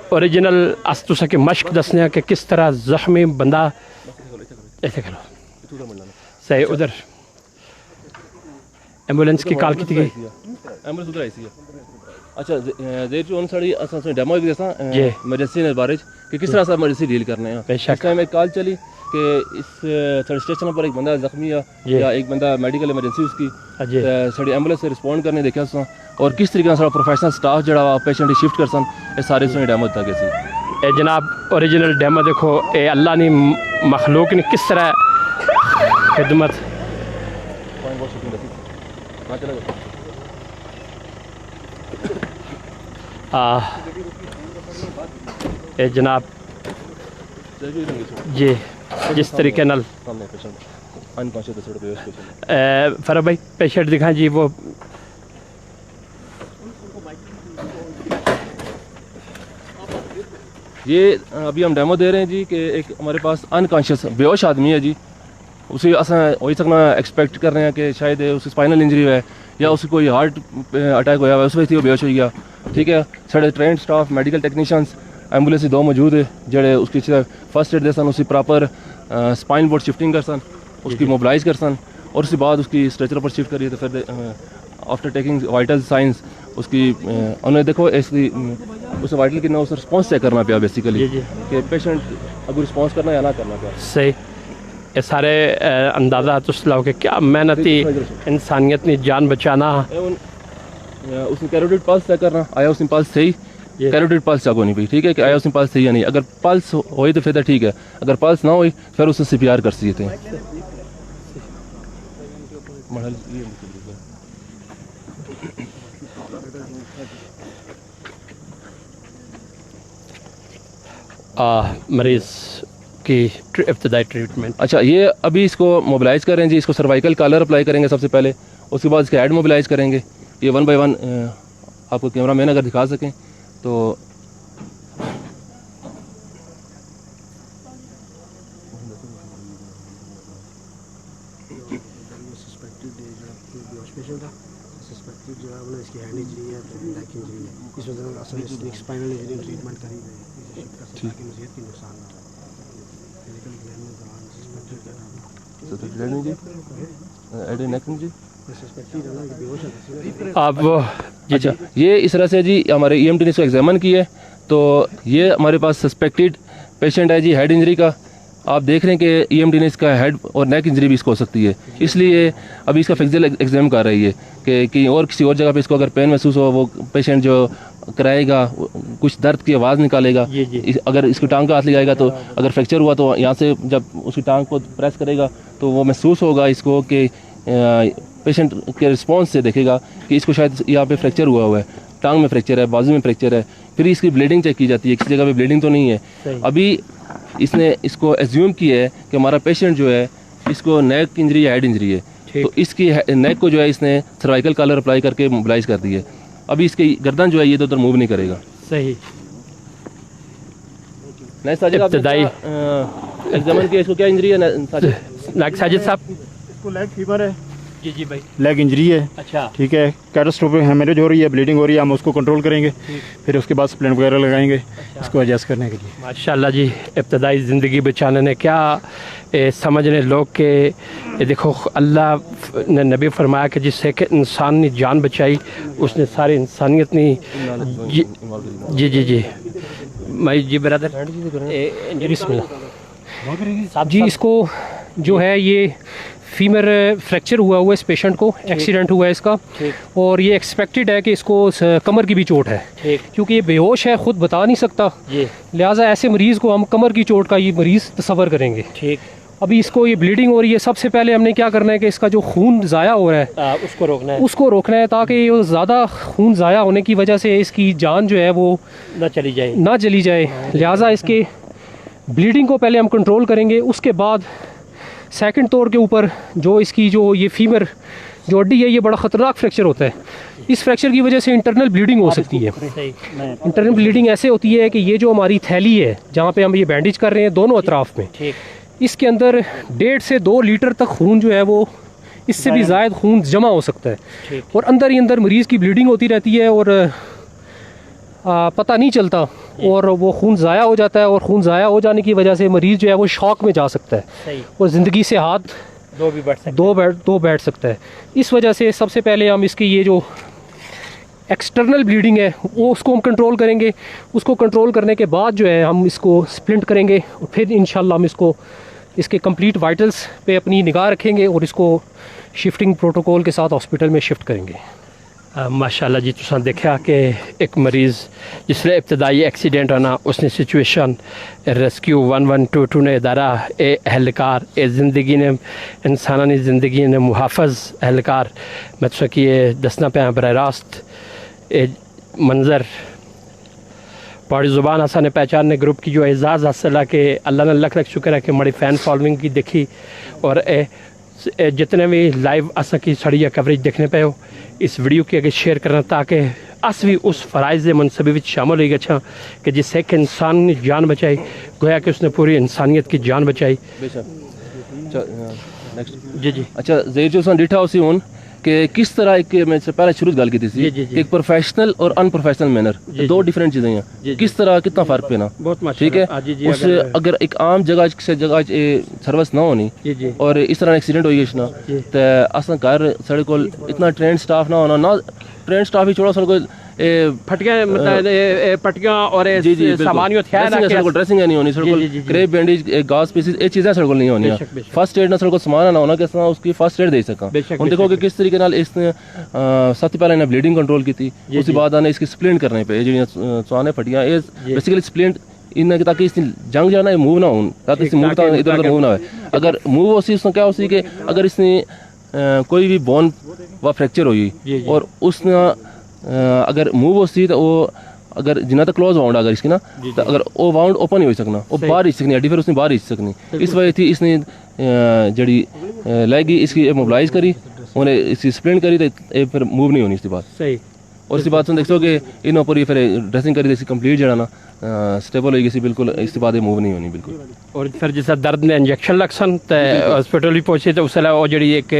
اوریجنل تسا کی مشق دسنے کہ کس طرح زخمی بندہ ایسے کرو صحیح ادھر ایمبولینس کی کال کی گئی ایمبولینس ادھر آئی سی اچھا دیر چون ساڑی اساں ڈیمو بھی دساں جی ایمرجنسی نے بارے کہ کس طرح سے ایمرجنسی ڈیل کرنے ہیں. بے شک. اس ٹائم ایک کال چلی کہ اس ساڑے اسٹیشن پر ایک بندہ زخمی ہے یا ایک بندہ میڈیکل ایمرجنسی اس کی جی ساڑی ایمبولینس سے رسپونڈ کرنے دیکھا سا اور کس طریقے سے پروفیشنل سٹاف جڑا وا پیشنٹ شفٹ کر سن یہ سارے سنے ڈیمو دیتا گیا سی. اے جناب اوریجنل ڈیمو دیکھو اے اللہ نے مخلوق نے کس طرح خدمت اے جناب جی جس طریقے نال فرح بھائی پیشنٹ دکھائیں جی وہ یہ ابھی ہم ڈیمو دے رہے ہیں جی کہ ایک ہمارے پاس انکانشیس بے ہوش آدمی ہے جی اسے اصل وہی سکنا ایکسپیکٹ کر رہے ہیں کہ شاید اس اسپائنل انجری ہے یا اس کو کوئی ہارٹ اٹیک ہوا ہے اس وجہ سے وہ بے ہوش ہو گیا. ٹھیک ہے سارے trained staff medical technicians ambulance دو موجود ہے جڑے اس کی فرسٹ ایڈ دے سن اسی پراپر اسپائن بورڈ شفٹنگ کر سن اس کی موبلائز کر سن اور اس کے بعد اس کی اسٹریچر پر شفٹ کریے تو پھر آفٹر ٹیکنگ وائٹل سائنس اس کی انہوں نے دیکھو اس وائٹل کی اس رسپانس چیک کرنا پیا بیسیکلی کہ پیشنٹ اگر رسپانس کرنا یا نہ کرنا پیا. صحیح یہ سارے اندازہ تس لاؤ کہ کیا محنتی انسانیت نے جان بچانا. اس نے کیروٹیڈ پلس چیک کرنا آیا اس نے پلس صحیح کیروٹیڈ پلس چیک ہونی پی. ٹھیک ہے کہ آیا اس نے پلس صحیح یا نہیں. اگر پلس ہوئی تو پھر تو ٹھیک ہے اگر پلس نہ ہوئی پھر اسے سی پی آر کر سکتے ہیں. مریض کی ابتدائی ٹریٹمنٹ اچھا یہ ابھی اس کو موبلائز کریں جی اس کو سروائیکل کالر اپلائی کریں گے سب سے پہلے اس کے بعد اس کے ہیڈ موبلائز کریں گے. یہ 1 بائی 1 آپ کو کیمرہ مین اگر دکھا سکیں تو آپ جی اچھا یہ اس طرح سے جی ہمارے ای ایم ٹی نے اس کو ایگزامن کی ہے تو یہ ہمارے پاس سسپیکٹڈ پیشنٹ ہے جی ہیڈ انجری کا. آپ دیکھ رہے ہیں کہ ای ایم ٹی نے اس کا ہیڈ اور نیک انجری بھی اس کو ہو سکتی ہے اس لیے ابھی اس کا فزیکل ایگزام کر رہی ہے کہ کہیں اور کسی اور جگہ پہ اس کو اگر پین محسوس ہو وہ پیشنٹ جو کرائے گا کچھ درد کی آواز نکالے گا. اگر اس کی ٹانگ کا ہاتھ لگائے گا تو اگر فریکچر ہوا تو یہاں سے جب اس کی ٹانگ کو پریس کرے گا تو وہ محسوس ہوگا اس کو کہ پیشنٹ کے رسپانس سے دیکھے گا کہ اس کو شاید یہاں پہ فریکچر ہوا ہے ٹانگ میں فریکچر ہے بازو میں فریکچر ہے. پھر اس کی بلیڈنگ چیک کی جاتی ہے کسی جگہ پہ بلیڈنگ تو نہیں ہے. ابھی اس نے اس کو ایزیوم کیا ہے کہ ہمارا پیشنٹ جو ہے اس کو نیک انجری یا ہیڈ انجری ہے تو اس کی نیک کو جو ہے اس نے سروائیکل کالر اپلائی کر کے موبلائز کر دی ہے. ابھی اس کی گردن جو ہے یہ ادھر موو نہیں کرے گا. صحیح نہیں ساجد ابتدائی ایگزامن کیا اس کو کیا انجری ہے ساجد صاحب اس کو لیگ فیور ہے جی جی بھائی لیگ انجری ہے. اچھا ٹھیک ہے کیٹاسٹروفک ہیمریج ہو رہی ہے بلیڈنگ ہو رہی ہے ہم اس کو کنٹرول کریں گے پھر اس کے بعد سپلنٹ وغیرہ لگائیں گے اس کو ایڈجسٹ کرنے کے لیے. ماشاء اللہ جی ابتدائی زندگی بچانے نے کیا سمجھنے لوگ کہ دیکھو اللہ نے نبی فرمایا کہ جس سے کہ انسان نے جان بچائی اس نے ساری انسانیت نے جی جی جی میں جی برادر بسم اللہ جی اس کو جو ہے یہ فیمر فریکچر ہوا ہے اس پیشنٹ کو ایکسیڈنٹ ہوا ہے اس کا اور یہ ایکسپیکٹڈ ہے کہ اس کو کمر کی بھی چوٹ ہے کیونکہ یہ بے ہوش ہے خود بتا نہیں سکتا لہٰذا ایسے مریض کو ہم کمر کی چوٹ کا یہ مریض تصور کریں گے. ابھی اس کو یہ بلیڈنگ ہو رہی ہے سب سے پہلے ہم نے کیا کرنا ہے کہ اس کا جو خون ضائع ہو رہا ہے اس کو روکنا ہے تاکہ یہ زیادہ خون ضائع ہونے کی وجہ سے اس کی جان جو ہے وہ نہ چلی جائے. لہٰذا اس کے بلیڈنگ کو پہلے ہم کنٹرول کریں گے. اس کے بعد سیکنڈ طور کے اوپر جو اس کی جو یہ فیمر جو ہڈی ہے یہ بڑا خطرناک فریکچر ہوتا ہے. اس فریکچر کی وجہ سے انٹرنل بلیڈنگ ہو سکتی ہے. انٹرنل بلیڈنگ ایسے ہوتی ہے کہ یہ جو ہماری تھیلی ہے جہاں پہ ہم یہ بینڈیج کر رہے ہیں دونوں اطراف میں اس کے اندر 1.5 سے 2 لیٹر تک خون جو ہے وہ اس سے بھی زائد خون جمع ہو سکتا ہے اور اندر ہی اندر مریض کی بلیڈنگ ہوتی رہتی ہے اور پتہ نہیں چلتا اور وہ خون ضائع ہو جاتا ہے اور خون ضائع ہو جانے کی وجہ سے مریض جو ہے وہ شاک میں جا سکتا ہے اور زندگی سے ہاتھ दो बैठ सकता है। इस वजह से सबसे पहले हम इसकी ये जो एक्सटर्नल ब्लीडिंग है वो उसको हम कंट्रोल करेंगे। उसको कंट्रोल करने के बाद जो है हम इसको स्प्लिंट करेंगे और फिर इंशाल्लाह हम इसको इसके कंप्लीट वाइटल्स पे अपनी निगाह रखेंगे और इसको शिफ्टिंग प्रोटोकॉल के साथ हॉस्पिटल में शिफ्ट करेंगे। माशाल्लाह जी तुसां देखा कि एक मरीज़ जिसले इब्तदाई एक्सीडेंट होना उसने सिचुएशन रेस्क्यू 1122 ने इदारा ए एहलकार ए ज़िंदगी ने इंसानी ज़िंदगी ने मुहाफ़ज़ एहलकार मैं तुसा कि ये दसना पे बर रास्त ए मंज़र पहाड़ी ज़ुबान असा ने पहचानने ग्रुप की जो एजाज़ हासिल है कि अल्लाह ने लख लख शुक्र है कि बड़ी फ़ैन फॉलोइंग की देखी और जितने भी लाइव असा की सड़ी कवरेज देखने पे हो इस वीडियो की अगर शेयर करना ताकि अस भी उस फ़राइज़ मनसूबे में शामिल हो गए कि जिससे एक इंसान ने जान बचाई गोया कि उसने पूरी इंसानियत की जान बचाई। जी जी अच्छा ज़हीर जो सन डिठा उसी हूँ कि किस तरह एक मैं पहले शुरू गल की थी एक प्रोफेशनल और अनप्रोफेशनल मैनर दो डिफरेंट चीज़ें हैं किस तरह कितना फर्क पेना ठीक है उस अगर एक आम जगह से जगह सर्विस ना होनी और इस तरह एक्सीडेंट होई ना तो अस घर साढ़े को इतना ट्रेंड स्टाफ ना होना ना ट्रेंड स्टाफ ही छोड़ा साढ़े को फटियां मतलब पट्टियां और सामानियों ड्रेसिंग नहीं होनी सर को क्रेप बैंडेज गाज पीसेस ये चीज़ें सर को नहीं होनी फर्स्ट एड ना सर को सामान ना होना किस तरह उसकी फर्स्ट एड दे सका हम देखो कि किस तरीके नाल इसने सबसे पहले इन्हें ब्लीडिंग कंट्रोल की थी उसके बाद आने इसकी स्प्लिंट करने पे जी चौने फटियां ये बेसिकली स्प्लिंट इन ताकि इसकी जंग जाना है मूव ना हो ताकि इसकी मूव इधर उधर मूव ना हो अगर मूव हो सी उसने क्या हो सी कि अगर इसने कोई भी बोन व फ्रैक्चर हुई और उसने अगर मूव हो सी तो वो अगर जिन्ना तक क्लोज वाउंड अगर इसकी ना तो अगर वो वाउंड ओपन ही हो सकना वो बाहर ही सकनी हड्डी फिर उसने बाहर ही सकनी इस वजह थी इसने जड़ी लेगी इसकी मोबिलाइज करी उन्हें इसकी स्प्लिंट करी तो फिर मूव नहीं होनी इसके बाद सही और इसके बाद तुम देखो कि इन ऊपर ही फिर ड्रेसिंग करी इसकी कंप्लीट जड़ा ना स्टेबल होगी सी बिल्कुल इसके बाद मूव नहीं होनी बिल्कुल और फिर जिस दर्द ने इंजेक्शन लग सन तो हॉस्पिटल भी पहुंचे तो उससे वो जी एक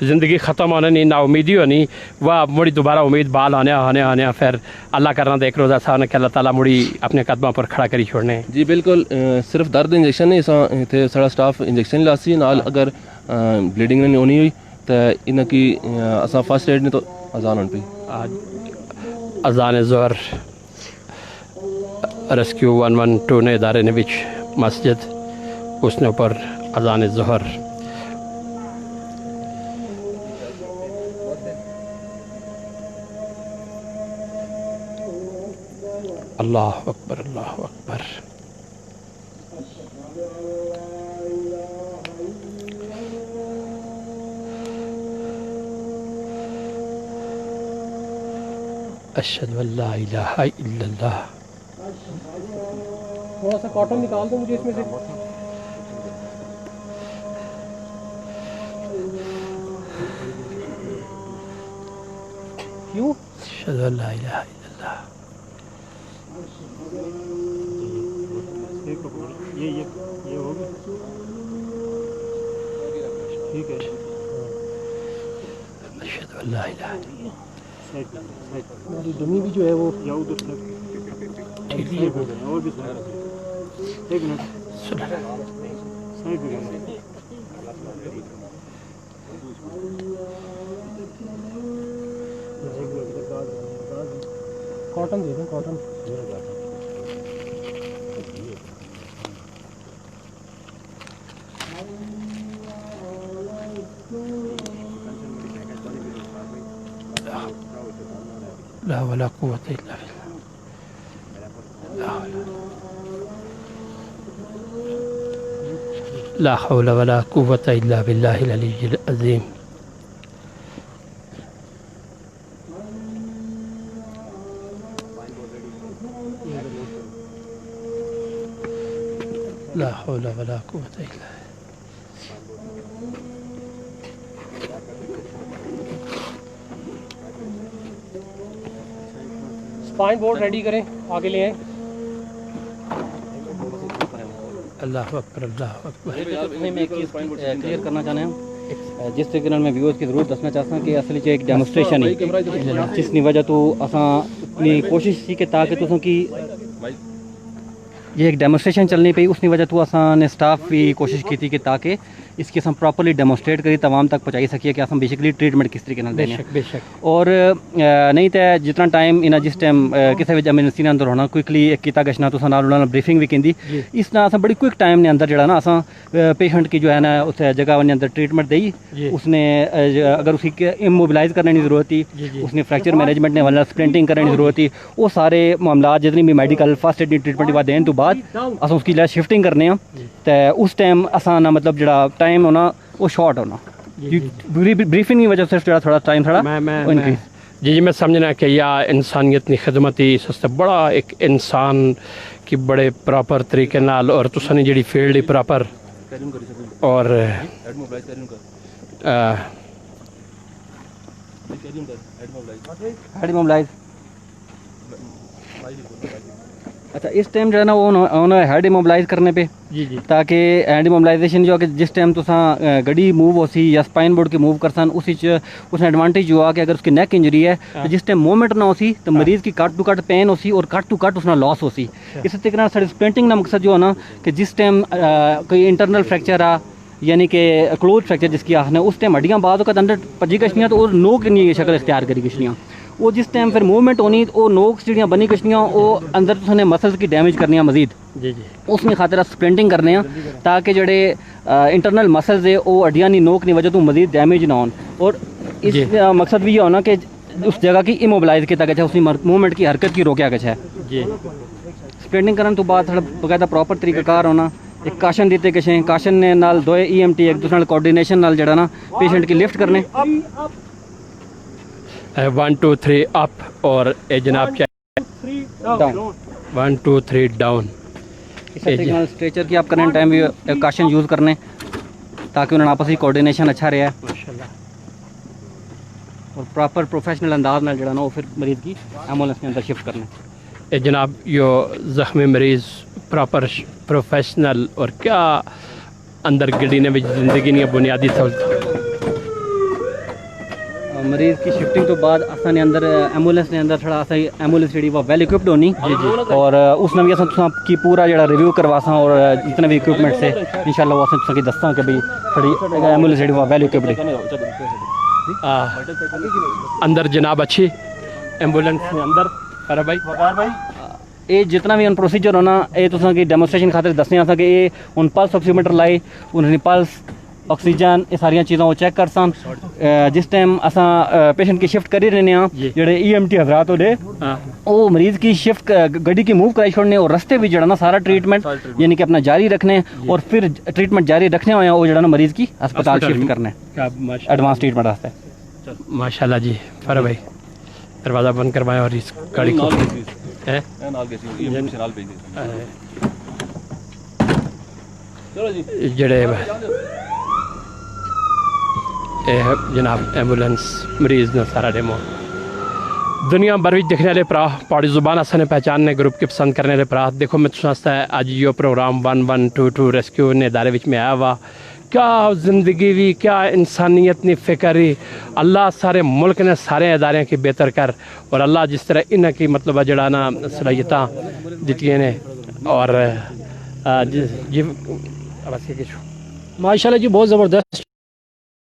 ज़िंदगी ख़त्म होने नहीं ना उम्मीद ही होनी वह मुड़ी दोबारा उम्मीद बाल आने आने आने फिर अल्लाह करना देख रोज़ा साहब ने कि अल्लाह ताला मुड़ी अपने कदमों पर खड़ा करी छोड़ने जी बिल्कुल सिर्फ दर्द इंजेक्शन नहीं इतने सारा स्टाफ इंजेक्शन लासी नाल अगर ब्लीडिंग नहीं होनी हुई तो इनकी असा फर्स्ट एड ने तो अजान होनी पई अजान ज़ोहर रेस्क्यू 112 ने इदारे ने बिच मस्जिद उसने ऊपर अजान ज़ोहर अल्लाह अकबर अल्लाह अकबर अशहदु अल्ला इलाहा इल्लल्लाह। थोड़ा सा कॉटन निकाल दो मुझे इसमें से। क्यों? अशहदु अल्ला इलाहा इल्लल्लाह। ये होगी ठीक है। अशहदु अल्ला इलाहा इल्लल्लाह। हमारी डमी भी जो है वो ठीक है और भी एक मिनट कॉटन दे दें कॉटन ला वला कुव्वत इल्ला बिल्लाह ला हौला वला कुव्वत इल्ला बिल्लाहिल अलिय्यिल अज़ीम। ला हौला वला कुव्वत इल्ला स्पाइन बोर्ड रेडी करें आगे ले आए। अल्लाह अकबर अल्लाह अकबर। मैं एक चीज़ क्लियर करना चाहते हैं जिस तरीके नाल मैं व्यूअर्स की ज़रूर दसना चाहता कि असल च एक डेमोस्ट्रेशन है जिसकी वजह तो असां अपनी कोशिश सी कि ताकि तुसों की یہ ایک ڈیمونسٹریشن چلنی پئی، اس کی وجہ تو اساں نے سٹاف بھی کوشش کی تھی کہ تاکہ اس کی ہم پراپرلی ڈیمونسٹریٹ کری تمام تک پہنچائی سکیے کہ ہم بیسیکلی ٹریٹمنٹ کس طریقے نال دینے بے شک اور نہیں تو جتنا ٹائم انہیں جس ٹائم کسی بھی ایمرجنسی نے اندر ہونا کوئکلی ایک کیتا گچھنا تو نال انہوں نے بریفنگ بھی کی اس طرح اساں بڑی کوئک ٹائم نے اندر جڑا نا اساں پیشنٹ کی جو ہے نا اس جگہ نے اندر ٹریٹمنٹ دی، اس نے اگر اس کی اموبلائز کرنے کی ضرورت تھی، اس نے فریکچر مینجمنٹ نے والا سپلنٹنگ کرنے کی ضرورت تھی، وہ سارے معاملات جتنی بھی میڈیکل فرسٹ ایڈ ٹریٹمنٹ بعد دین تو بعد اساں اس کی لائف شفٹنگ کرنے ہیں تو اس ٹائم اساں نا مطلب جڑا ٹائم ہونا وہ شارٹ ہونا بریفنگ کی وجہ سے جڑا تھوڑا ٹائم تھوڑا انکریز جی میں سمجھنا کہ یا انسانیت کی خدمت ہی سب سے بڑا ایک انسان کی بڑے پراپر طریقے نال اور تساں جڑی فیلڈ ہی پراپر اور ہیڈ موبلائز اچھا اس ٹائم جو ہے نا وہ ہیڈ موبلائز کرنے پہ تاکہ ہینڈ موبلائزیشن جو کہ جس ٹائم تساں گڈی موو ہو سی یا سپائن بورڈ کے موو کرسن اس نے ایڈوانٹیج جو آ کہ اگر اس کی نیک انجری ہے تو جس ٹائم موومنٹ نہ ہو سی تو مریض کی کٹ ٹو کٹ پین ہو سی اور کٹ ٹو کٹ اس نے لاس ہو سی. اس طریقے سے ساری سپلنٹنگ کا مقصد جو ہے نا کہ جس ٹائم کوئی انٹرنل فریکچر آ یعنی کہ کلوز فریکچر جس کی آخنے اس ٹائم ہڈیاں بعد اوقات اندر پجی گچھنیاں تو وہ نوک نہیں شکل اختیار کری گچھنیاں وہ جس ٹائم پھر موومنٹ ہونی وہ نوکس جڑیاں بنی گچھنیاں وہ اندر تو نے مسلس کی ڈیمیج کرنی مزید اس میں خاطر سپلنٹنگ کرنے ہیں تاکہ جڑے انٹرنل مسلز ہے وہ ہڈیاں نہیں نوک نہیں وجہ تو مزید ڈیمیج نہ ہون اور اس مقصد بھی یہ ہونا کہ اس جگہ کی اموبلائز کیا گیا ہے اس موومنٹ کی حرکت کی روکیا گیا ہے. سپلنٹنگ کرنے تو بعد تھوڑا باقاعدہ پراپر طریقہ کار ہونا ایک کاشن دیتے گئے کاشن نے نال دوئے ای ایم ٹی ایک دوسرے نال کوآرڈینیشن نال جڑا نا پیشنٹ کی لفٹ کرنے 1 2 3 اپ اور اے جناب چاہیے 1 2 3 ڈاؤن. اس طریقے نال اسٹریچر کی آپ کرنے ٹائم بھی کاشن یوز کرنے تاکہ انہوں نے آپس کی کوآرڈینیشن اچھا رہا ہے اور پراپر پروفیشنل انداز نال جڑا نا وہ پھر مریض کی ایمبولینس کے اندر شفٹ کرنے. اے جناب یہ زخمی مریض پراپر پروفیشنل اور کیا اندر گڈی نے زندگی نے بنیادی سہولت مریض کی شفٹنگ تو بعد اساں نے اندر ایمبولینس نے اندر تھوڑا سا ایمبولینس جڑی وہ ویل اکوپڈ ہونی اور اس نے بھی اساں کی پورا جڑا ریویو کرواساں اور جتنے بھی اکوپمنٹ سے انشاءاللہ وہ اساں کی دساں کہ بھئی تھوڑی ایمبولینس جڑی وہ ویل اکوپڈ ہے اندر جناب اچھی ایمبولینس کے اندر پر بھائی یہ جتنا بھی ان پروسیجر ہونا یہ تو کی ڈیمونسٹریشن خاطر دسنے آسا کہ یہ ان پلس آکسیمیٹر لائی انہیں پلس آکسیجن یہ ساری چیزاں وہ چیک کر سن جس ٹائم اساں پیشنٹ کی شفٹ کری رہنے ہیں جڑے ای ایم ٹی حضرات ہوئے وہ مریض کی شفٹ گڈی کی موو کرائی چھوڑنے اور رستے بھی جڑا نا سارا ٹریٹمنٹ یعنی کہ اپنا جاری رکھنے اور پھر ٹریٹمنٹ جاری رکھنے ہوئے وہ جڑا نا مریض کی اسپتال شفٹ کرنے ایڈوانس ٹریٹمنٹ واسطے. ماشاء اللہ جی فرا بھائی دروازہ بند کروایا اور اس گاڑی کو جڑے جناب ایمبولینس مریض نے سارا ڈیمو دنیا بھر دیکھنے والے پرا پہاڑی زبان اساں پہچاننے گروپ کے پسند کرنے والے پرا دیکھو میں سمجھتا ہے اج یہ پروگرام 1122 ریسکیو نے ادارے میں آیا ہوا کیا زندگی بھی کیا انسانیت نے فکر ہی اللہ سارے ملک نے سارے ادارے کی بہتر کر اور اللہ جس طرح ان کی مطلب جڑا نا صلاحیتاں دیتی نے اور جی ماشاء اللہ جی بہت زبردست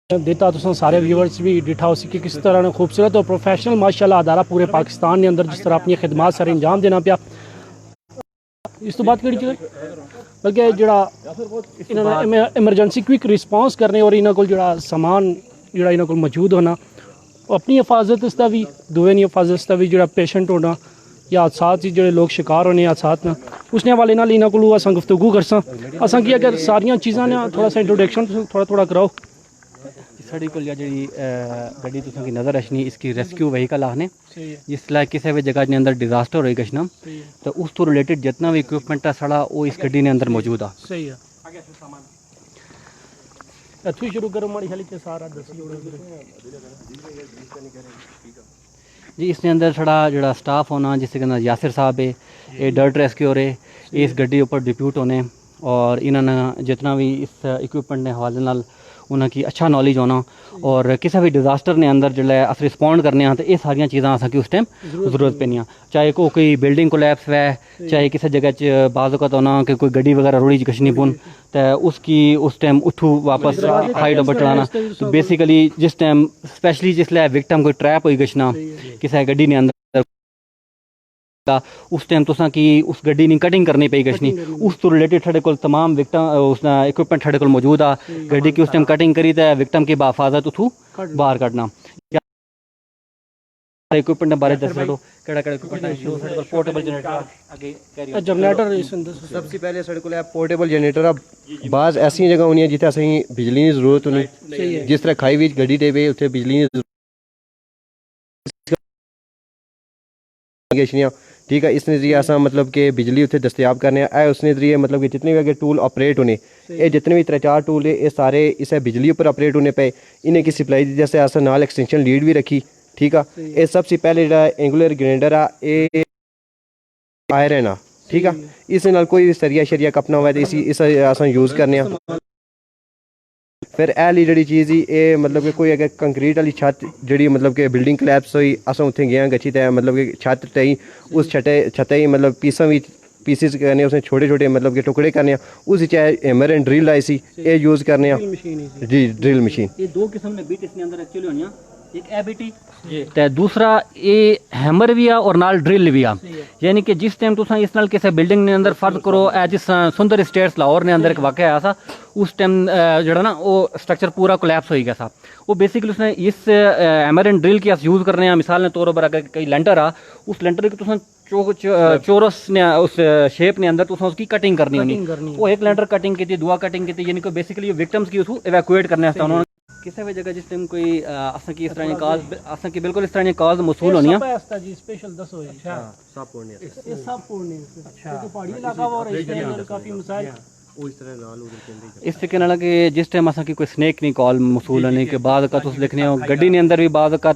دیتا تو سارے ویورز بھی ڈٹھا اسی کہ کس طرح نے خوبصورت اور پروفیشنل ماشاء اللہ ادارہ پورے پاکستان کے اندر جس طرح اپنی خدمات سارے انجام دینا پیا اس تو بات کری چیز بلکہ جڑا ایمرجنسی کوئک رسپانس کرنے اور انہوں کو جڑا سامان جڑا انہوں کو موجود ہونا اپنی حفاظت اس کا بھی دوے نہیں حفاظت اس کا بھی جڑا پیشنٹ ہونا یا حادثات ہی جڑے لوگ شکار ہونے حادثات نہ اس نے حوالے نال انہوں کو اساں گفتگو کرساں اساں کی اگر ساریاں چیزاں نے تھوڑا سا انٹروڈکشن تھوڑا کراؤ. ساڑی کو جڑی گڈی تساں کی نظر اشنی اس کی ریسکیو وہیکل آخنے جس طرح کسی بھی جگہ نے اندر ڈیزاسٹر ہوئی گچھنا تو اس تو ریلیٹڈ جتنا بھی اکوپمنٹ ہے سڑا وہ اس گڈی نے اندر موجود ہے. صحیح ہے اتھو شروع کرو ماڑی خالی کے سارا دسی جی اس نے اندر تھوڑا جڑا سٹاف ہونا جس کے اندر یاسر صاحب ہے یہ ڈرٹ ریسکیو ہے اس گڈی اوپر ڈپیوٹ ہونے اور انہوں نے جتنا بھی اس اکوپمنٹ نے حوالے نال उन्हां की अच्छा नॉलेज होना और किसी भी डिजास्टर ने अंदर जो है अस रिस्पॉन्ड करने हाँ तो ये सारिया चीज़ां असें उस टाइम जरूरत पैनियां, चाहे कोई बिल्डिंग कोलैप्स है, चाहे किसी जगह च बाज़ औक़ात होना कि कोई गड्डी वगैरह रोड़ी च गछनी पौन तो उसकी उस टाइम उठू वापस हाइट पर चढ़ाना। तो बेसिकली जिस टाइम स्पेशली जिसलै विक्टिम कोई ट्रैप होई गछना किसी गड्डी ने अंदर उस टाइम तुसा की उस गड्डी नी कटिंग करनी पई गछनी, उस तो रिलेटेड साढ़े कोल तमाम विक्टिम उस इक्विपमेंट साढ़े कोल मौजूद आ। गड्डी की उस टाइम कटिंग करी तो विक्टिम की बाफाजत उठू बाहर कढ़ना। इक्विपमेंट बारे दस दो केड़ा इक्विपमेंट है जो साढ़े कोल पोर्टेबल जनरेटर आगे जनरेटर सबसे पहले साढ़े कोल पोर्टेबल जनरेटर बाज़ ऐसी जगह होनी जिथे असें बिजली की जरूरत होनी, जिस तरह खाई विच गड्डी दे वे उत्थे बिजली की ठीक है। इस नजरिए असा मतलब कि बिजली उत्थे दस्तयाब करने है उस नजरिए मतलब कि जितने भी अगर टूल ऑपरेट होने ये जितने भी 3-4 टूल है ये सारे इसे बिजली पर ऑपरेट होने पे इन्हें की सप्लाई दी जैसे असा नाल एक्सटेंशन लीड भी रखी ठीक है। ये सबसे पहले जो एंगुलर ग्राइंडर आ ये आयरन आ ठीक है, इस नाल कोई सरिया शरिया कपना हुआ तो इस असा यूज़ करने। फिर एली जी चीज़ ही ये मतलब कि कोई अगर कंक्रीट वाली छत जी मतलब कि बिल्डिंग कलैप्स हुई अस उत्थे गए गच्छी तो मतलब कि छत टई उस छत ही मतलब पीसिस करने उसने छोटे छोटे मतलब कि टुकड़े करने उस चाहे हैमर एंड ड्रिल आई सी ये यूज़ करने जी ड्रिल मशीन। ये दो किस्म ने बीट इसके अंदर एक्चुअली होनी एक एबीटी ते दूसरा ये हैमर भी आ और नाल ड्रिल भी आ, यानी कि जिस टाइम तुसा इस नाल किसी बिल्डिंग ने अंदर फर्ज करो जिस सुंदर स्टेट्स लाहौर ने अंदर एक वाक़या आया सा उस टाइम जड़ा ना वो स्ट्रक्चर पूरा कोलैप्स हो गया था। वो बेसिकली उसने इस हैमर एंड ड्रिल की अस यूज़ करने मिसाल ने तौर पर अगर कोई लेंटर आ उस लेंटर की तुसा चौरस ने उस शेप ने अंदर तुसा उसकी कटिंग करनी होनी, वो एक लेंटर कटिंग की थी दुआ कटिंग की थी, यानी कि बेसिकली विक्टिम्स की उसको इवैक्यूएट करने उन्होंने किसी भी जगह जिस टाइम कोई असा की इस तरह कॉल असा की बिल्कुल इस तरह कॉल मौसूल होनी है जी स्पेशल दसो अच्छा सब पूर्णे ये सब पूर्णे अच्छा तो पहाड़ी इलाका और इसके अंदर काफी मसाइल इस तरीके नाल कि जिस टाइम असा की कोई स्नेक नहीं कॉल मौसूल होने के बाद का तुस लिखने हो गड्डी ने अंदर भी बाद का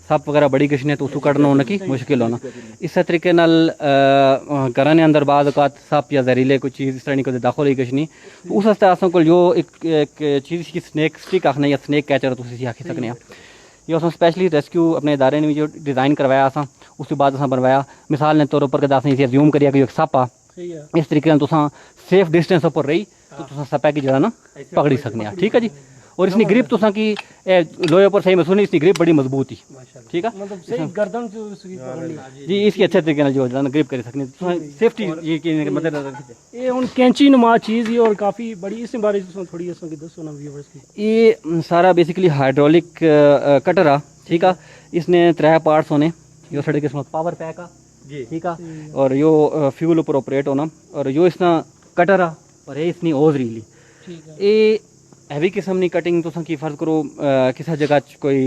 सप वगैरह बड़ी किश ने तो उसको कढ़ना होना की मुश्किल होना। इस तरीके नाल घर ने अंदर बाद का सप या जहरीले कोई चीज़ इस तरह नहीं दाखिल हुई किश नहीं तो उस वास्ते अस को जो एक चीज़ की स्नेक स्टिक आखने या स्नेक कैचर तुम आखी सकने ये अस स्पैशली रेस्क्यू अपने इदारे ने भी जो डिज़ाइन करवाया असा उसके बाद अस बनवाया मिसाल ने तौर पर असें इसे ज्यूम करिया कि एक सप आ इस तरीके तुस सेफ डिस्टेंस पर रही तो तुस सपै की जरा ना पकड़ी सकने ठीक है जी। और इसकी ग्रिप तुसा की लोहे पर सही महसूस नहीं इसकी ग्रिप बड़ी मजबूत ही ठीक है मतलब सही गर्दन जी इसकी अच्छे तरीके से जो है ग्रिप कर सकने सेफ्टी ये मतलब ये हुन कैंची नुमा चीज़ ही और काफ़ी बड़ी इसके बारे में थोड़ी दसो ना व्यूअर्स की। ये सारा बेसिकली हाइड्रोलिक कटर आ ठीक है, इसने 3 पार्ट्स होने यो साढ़े किस्म पावर पैक आ ठीक है और यो फ्यूल ऊपर ऑपरेट होना और यो इसना कटर आ और ये इसनी ओज रीली ये हैवी किस्म की कटिंग तुसा की फर्ज करो किसी जगह कोई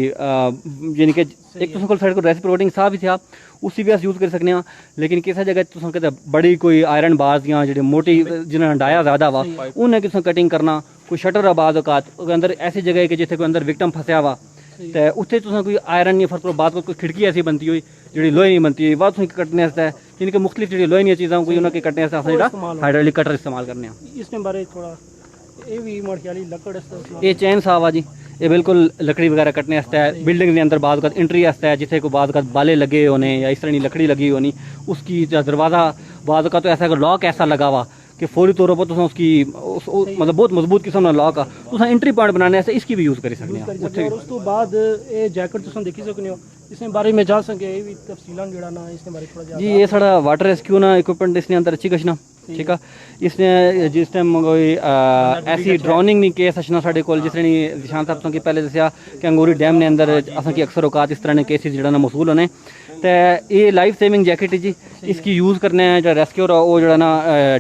यानी कि एक तुसा साढ़े को रेसिप्रोकेटिंग साह भी था उसी भी अस यूज़ कर सकने, लेकिन किसी जगह तुसा कहते बड़ी कोई आयरन बाज या जी मोटी जिन्हें डाया ज़्यादा वा उन्हें किस कटिंग करना कोई शटर आबाद औकात अंदर ऐसी जगह कि जिथे कोई अंदर विक्टम फंसया वा तो उत्थे तुसा कोई आयरन नहीं फर्ज करो बाद कोई खिड़की ऐसी बनती हुई जी लोहे नहीं बनती हुई वह तुम कटने यानी कि मुख्तलिफ जी लोहे चीज़ों को उन्होंने कटने हाइड्रोलिक कटर इस्तेमाल करने इसने बारे थोड़ा ये चैन साहब आ जी ये बिल्कुल लकड़ी वगैरह कटने है बिल्डिंग के अंदर बाद एंट्री है जिथे को बाद बाले लगे होने या इस तरह की लकड़ी लगी होनी उसकी दरवाज़ा बाद का तो ऐसा लॉक ऐसा लगा हुआ कि फौरी तौर पर तुम उसकी मतलब बहुत मजबूत किस्म का लॉक आ तुम एंट्री पॉइंट बनाने से इसकी भी यूज़ कर सकते उस तो बाद ये जैकेट तुम देखी सकते हो इसने बारे में जा सके ये भी तफसीलान जड़ा ना इसने बारे थोड़ा जी ये सारा वाटर रेस्क्यू ना इक्विपमेंट इसने अंदर अच्छी कशना ठीक है। इसने जिस टाइम कोई ऐसी ड्राउनिंग नहीं केस अच्छना साढ़े को जिस तरह निशान साहब तुम पहले दसिया कि अंगूरी डैम ने अंदर असा की अक्सर औकात इस तरह ने केसेस जड़ा मौसूल होने तो ये लाइफ सेविंग जैकेट जी इसकी यूज़ करने जो रेस्क्यू वो जो ना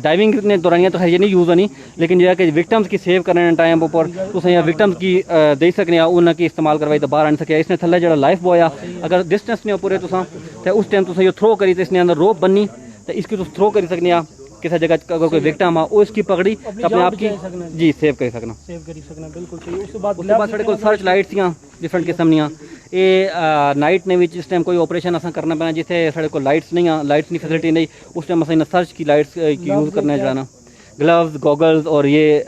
डाइविंग ने दौरानिया तो खैर ये नहीं यूज़ होनी लेकिन जो है कि विक्टम्स की सेव करने टाइम पर तुम यहाँ विक्टम्स की दे सकने उन्हें इस्तेमाल करवाई तो बाहर आनी सके। इसने थले जो लाइफ बॉय आ अगर डिस्टेंस नहीं पूरे तुम तो उस टाइम तुम थ्रो करी तो इसने अंदर रोप बननी तो इसकी तुम थ्रो कर सकने किसी जगह अगर कोई विक्टिम आ वो इसकी पकड़ी अपने आप की जी सेव कर सकना बिल्कुल सही। उसके बाद साढ़े को सर्च लाइट्स डिफरेंट किस्म दियाँ ये नाइट ने जिस टाइम कोई ऑपरेशन असा करना पैना जिथे साढ़े को लाइट्स नहीं आ लाइट्स की फैसिलिटी नहीं उस टाइम असा सर्च की लाइट्स की यूज़ करने जाना ग्लव्स गॉगल्स और ये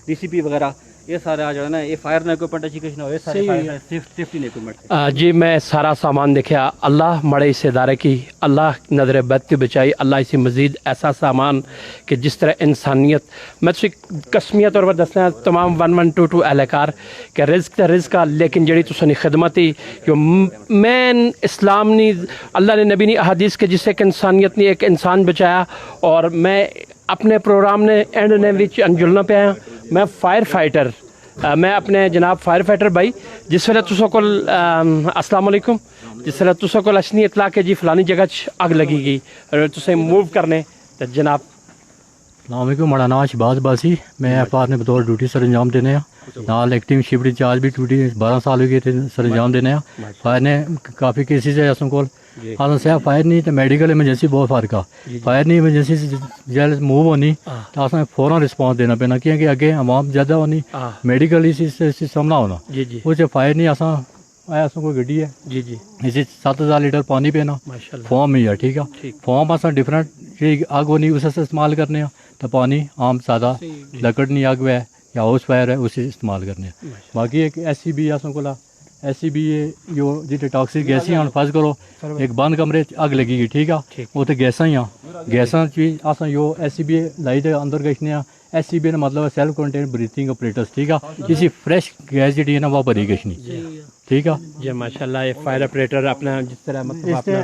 DCP वगैरह یہ سارا جو ہے نا یہ فائر نے اکوپمنٹ ایجوکیشن ہوئے سارے فائر سیفٹی نے اکوپمنٹ جی میں سارا سامان دیکھا اللہ مڑے اس ادارے کی اللہ نظر بد کی بچائی اللہ اسی مزید ایسا سامان کہ جس طرح انسانیت میں تو قسمیت طور پر دسنا تمام 1122 اہلکار کہ رزق تے رزق کا لیکن جڑی تسانی خدمت ہی جو مین اسلام نے اللہ نے نبی نے احادیث کے جس سے ایک انسانیت نے ایک انسان بچایا. اور میں اپنے پروگرام نے اینڈ نے وچ انجلنا پہ آیا میں فائر فائٹر میں اپنے جناب فائر فائٹر بھائی جس ویلے تساں کول السلام علیکم جس ویلے تساں کول اشنی اطلاع کہ جی فلانی جگہ اگ لگی گئی تسیں موو کرنے تو جناب. السلام علیکم میرا نام شہباز باسی میں ایف آر نے بطور ڈیوٹی سر انجام دینے نال ایکٹنگ شفٹ انچارج بھی ڈیوٹی 12 سال ہوئی گئے سر انجام دینے فائر نے کافی کیسز ہے اسوں کول صرف فائر نہیں تو میڈیکل ایمرجنسی بہت فرق آ فائر نہیں ایمرجنسی جیل موو ہونی تو اصل فوراً رسپانس دینا پینا کیونکہ اگے عوام زیادہ ہونی میڈیکل سسٹم نہ ہونا وہ فائر نہیں اصل کوئی گڈی ہے جی جی اسی 7000 لیٹر پانی پینا فارم ہی ہے ٹھیک ہے فارم اصل ڈفرینٹ جی اگ ہونی اس استعمال کرنے تو پانی عام سادہ لکڑ نہیں اگ ہے یا ہاؤس فائر ہے اسی استعمال کرنے باقی ایک ایس سی بی اصل کو ایس سی بی جو جی ٹاکسک گیسیں ہوں فرض کرو ایک بند کمرے اگ لگی گئی ٹھیک ہے وہ تو گیساں ہی گیساں اصل جو ایس سی بی لائی دے اندر گچھنے ایس سی بی نے مطلب سیلف کنٹین بریتھنگ آپریٹرس ٹھیک ہے کسی فریش گیس جی ہے نا وہ بھری گچھنی ٹھیک ہے جی ماشاء اللہ یہ فائر آپریٹر اپنا جس طرح مطلب اپنا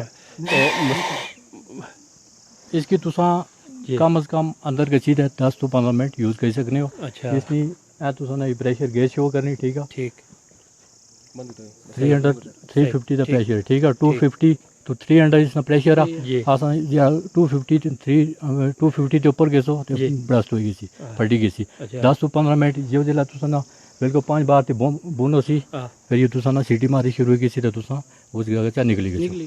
اس کی تساں کم از کم اندر گچھی ہے 10 تو 15 منٹ یوز کر سکنے ہو اس لیے تساں نے پریشر گیس شو کرنی ٹھیک ہے ٹھیک 300 350 دا پریشر ٹھیک ہے 250 تو 300 اس پریشر ہے آسان 250 تو 250 کے اوپر گیسو برسٹ ہوئی گئی سی پھٹی گئی سی 10 تو 15 منٹ جو دلا تساں نا بالکل 5 بار تے بون ہو سی پھر یہ تساں نا سیٹی ماری شروع ہوئی گئی سی تے تساں اس جگہ چا نکلی گئی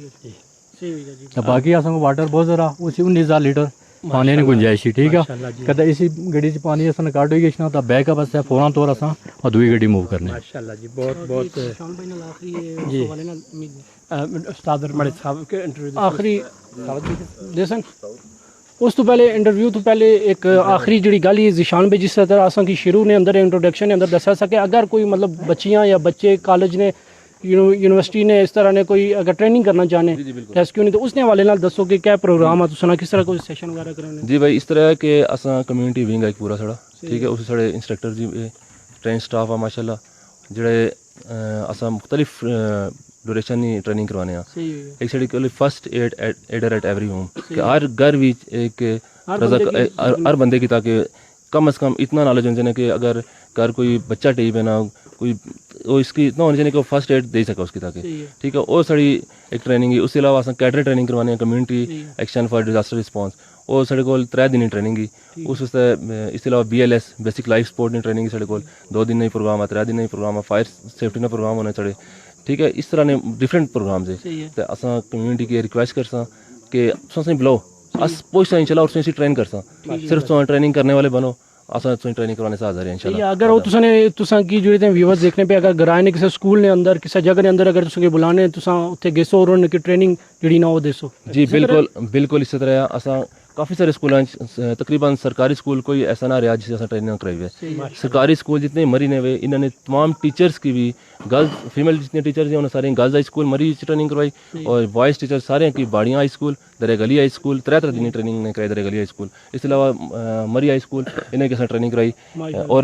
سی باقی آسان کو واٹر بہت ذرا اسی 19000 لیٹر پانی کی گنجائش ٹھیک ہے کدے اسی گڈی سے پانی اصل کٹ ہوئی گئی تو بیک اپ ہے فوراً طور اصل اور دوئی گڈی موو کرنے ماشاءاللہ جی بہت بہت جی استاد مڑے صاحب کے انٹرویو آخری دیسن اس تو پہلے انٹرویو تو پہلے ایک آخری جڑی گل ہے ذیشان بھائی جس طرح اساں کی شروع نے اندر انٹروڈکشن نے اندر دسا سکے اگر کوئی مطلب بچیاں یا بچے کالج نے یونیورسٹی نے اس طرح نے کوئی اگر ٹریننگ کرنا چاہنے ریسکیو نہیں تو اس نے حوالے نال دسو کہ کیا پروگرام ہے تساں کس طرح کوئی سیشن وغیرہ کرنے جی بھائی اس طرح ہے کہ اساں کمیونٹی ونگ ہے پورا سڑا ٹھیک ہے اس سڑے انسٹرکٹر جی ٹرین سٹاف ہے ماشاءاللہ جڑے اساں مختلف ڈیوریشن کی ٹریننگ کروانے ہیں ایک سڑی کہ first aider at every home کہ ہر گھر بھی ایک ہر بندے کی تاکہ کم از کم اتنا نالج ہونا چاہیے کہ اگر گھر کوئی بچہ ٹی پہ نہ کوئی وہ اس کی اتنا ہونا چاہیے کہ وہ فرسٹ ایڈ دے سکا اس کی تاکہ ٹھیک ہے وہ سڑی ایک ٹریننگ ہے اس کے علاوہ کیڈر ٹریننگ کروانے community action for disaster response وہ سارے کو 3 دن ٹریننگ کی اس کے علاوہ BLS بیسک لائف سپورٹ کی ٹریننگ سارے کو 2 دن نہیں پروگرام ہے 3 دن نہیں پروگرام ہے فائر سیفٹی کا پروگرام ہونا چاہیے ٹھیک ہے اس طرح نے ڈفرینٹ پروگرامز ہے تو اصل کمیونٹی کی ریکویسٹ کرساں کہ تُساں بلاؤ اس پوچھتا انشاءاللہ اور اسی ٹرین کرساں صرف تو ٹریننگ کرنے والے بنو آسان ٹریننگ کروانے سے حاضر ہیں انشاءاللہ اگر وہ تساں کی جو ویورز دیکھنے پہ اگر گرائے نے کسی سکول نے اندر کسی جگہ نے اندر اگر تساں کے بلانے تساں اتنے گیسو اور ان کی ٹریننگ جڑی نہ وہ دیسو جی بالکل اسی طرح اساں کافی سارے اسکول تقریباً سرکاری اسکول کوئی ایسا نہ رہا جسے ٹریننگ کرائی ہوئے سرکاری اسکول جتنے مری نے ہوئے انہوں نے تمام ٹیچرس کی بھی گرلز فیمیل جتنے ٹیچرز ہیں انہوں نے سارے گرلز ہائی اسکول مری ٹریننگ کروائی اور بوائز ٹیچر سارے کی باڑیاں ہائی اسکول دریا گلی ہائی اسکول 3 دن ٹریننگ نے کرائی دریا گلی ہائی اسکول اس کے علاوہ مری ہائی اسکول انہیں کے ساتھ ٹریننگ کرائی اور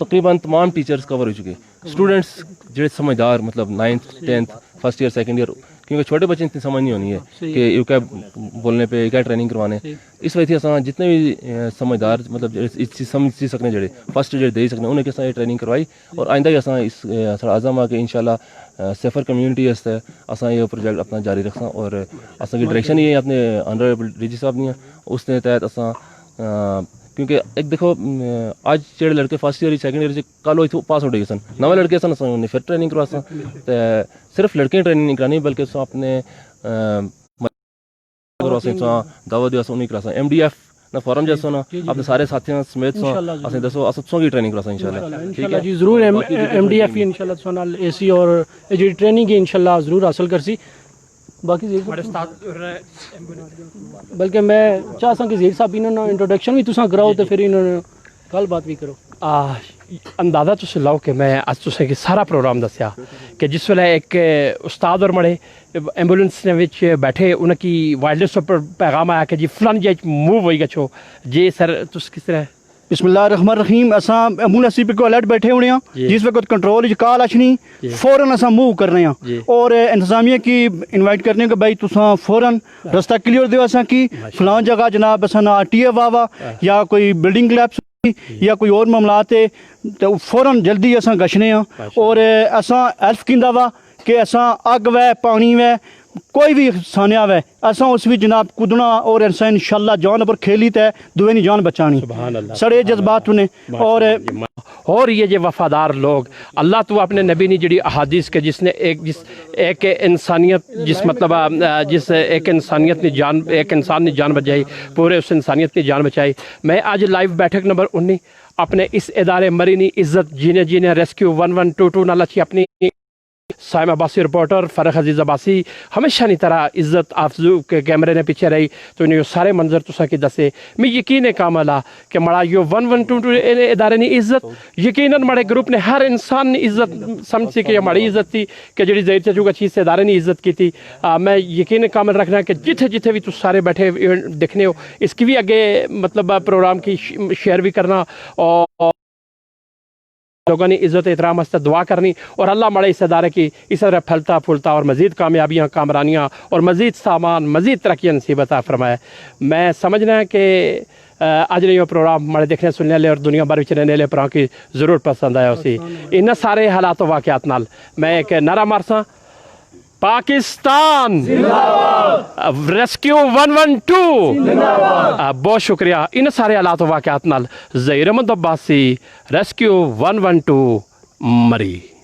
تقریباً تمام ٹیچرز کور ہو چکے اسٹوڈنٹس جڑے سمجھدار مطلب 9th 10th first year second year کیونکہ چھوٹے بچے اتنی سمجھ نہیں ہونی ہے کہ یہ کیا بولنے پہ کیا ٹریننگ کروانے اس وجہ سے جتنے بھی سمجھدار مطلب سمجھ سکنے جڑے فرسٹ جڑے دے سکنے انہیں کے ٹریننگ کروائی اور آئندہ بھی اس عزم آ کہ انشاءاللہ سیفر کمیونٹی اساں یہ پروجیکٹ اپنا جاری رکھساں اور اساں کی ڈائریکشن یہ اپنے آنریبل ڈی جی صاحب نے اس نے تحت اساں کیونکہ ایک دیکھو آج جڑے لڑکے فرسٹ ایئر سیکنڈ ایئر سے کل وہ پاس ہو گئے سن نویں لڑکے سن انہیں پھر ٹریننگ کروا سا صرف لڑکیاں ٹریننگ نہیں کرانی بلکہ سو اپنے دعوت دیا انہیں کرا سا MDF نہ فورم جیسا نا اپنے سارے ساتھیوں سمیت سو اسیں دسو اسوں کی ٹریننگ کرا سا انشاءاللہ ٹھیک ہے جی ضرور MDF انشاءاللہ سونال AC اور جی ٹریننگ انشاءاللہ ضرور حاصل کرسی باقی بلکہ میں چاہتا کہ زیر صاحب انہوں نے انٹروڈکشن بھی تساں کراؤ تو پھر انہوں نے گل بات بھی کرو अंदाज़ा तुसें लाओ कि मैं अज तुसें सारा प्रोग्राम दस्या कि जिस वेले एक उस्ताद और मड़े एम्बुलेंस ने विच बैठे उनकी वायरलेस पर पैगाम आया कि जी फलानी जगह मूव होई गच्छो जी सर तुस किस तरह बिस्मिल्लाहिर्रहमानिर्रहीम असां एम्बुलेंस पे को अलर्ट बैठे होने हैं जिस वक्त कंट्रोल कॉल अचनी फौरन असां मूव कर रहे हैं और इंतजामिया की इनवाइट करने के भाई तुसां फौरन रास्ता क्लियर दियो असां की फलां जगह जनाब असां आरटीए वावा या कोई बिल्डिंग क्लैप्स या कोई और मामलात है तो फौरन जल्दी असां गशने हैं और असां हेल्प किंदा वा कि असां अग वै पानी वै कोई भी सानिया वै असां उस भी जनाब कुदना और इंसान इंशाल्लाह जान पर खेली तै दुए नी जान बचानी सड़े जज्बात ने और ये जो वफादार लोग अल्लाह तो अपने नबी ने जड़ी अहादीस के जिसने एक इंसानियत जिस मतलब जिस एक इंसानियत ने जान एक इंसान ने जान बचाई पूरे उस इंसानियत ने जान बचाई। मैं आज लाइव बैठक नंबर 19 अपने इस इदारे मरीनी इज्जत जीने जीने रेस्क्यू 1122 नाल अच्छी अपनी साइम अब्बासी रिपोर्टर फ़रख अजीज़ अब्बासी हमेशा नी तरह इज्जत आफजू के कैमरे ने पीछे रही तो इन्हें सारे मंजर तुसा की दसे मैं यकीन कामला कि मड़ा यो 1122 इदारे नी इज्जत यकीनन मड़े ग्रुप ने हर इंसान ने इज्जत समझ सी कि मड़ी इज्जत थी कि जड़ी ज़हीर चचूगा चीज़ से इदारे ने इज्जत की थी। मैं यकीन कामल रखना कि जिथे जिथे भी तुस सारे बैठे देखने हो इसकी भी आगे मतलब प्रोग्राम की शेयर भी करना और लोगों ने इज़्ज़त एहतराम हस्ते दुआ करनी और अल्लाह मड़े इस इदारे की इस तरह फलता फूलता और मज़ीद कामयाबियाँ कामरानियाँ और मज़ीद सामान मज़ीद तरक्की नसीबत फरमाए। मैं समझना है कि आज ने प्रोग्राम मड़े देखने सुनने ले और दुनिया भर में रहने ले पर की ज़रूर पसंद आया उसी इन सारे हालात वाक़यात नाल मैं एक नारा मारसा पाकिस्तान रेस्क्यू 112 बहुत शुक्रिया। इन सारे हालात वाक़यात नाल ज़हीर अहमद अब्बासी रेस्क्यू 112 मरी।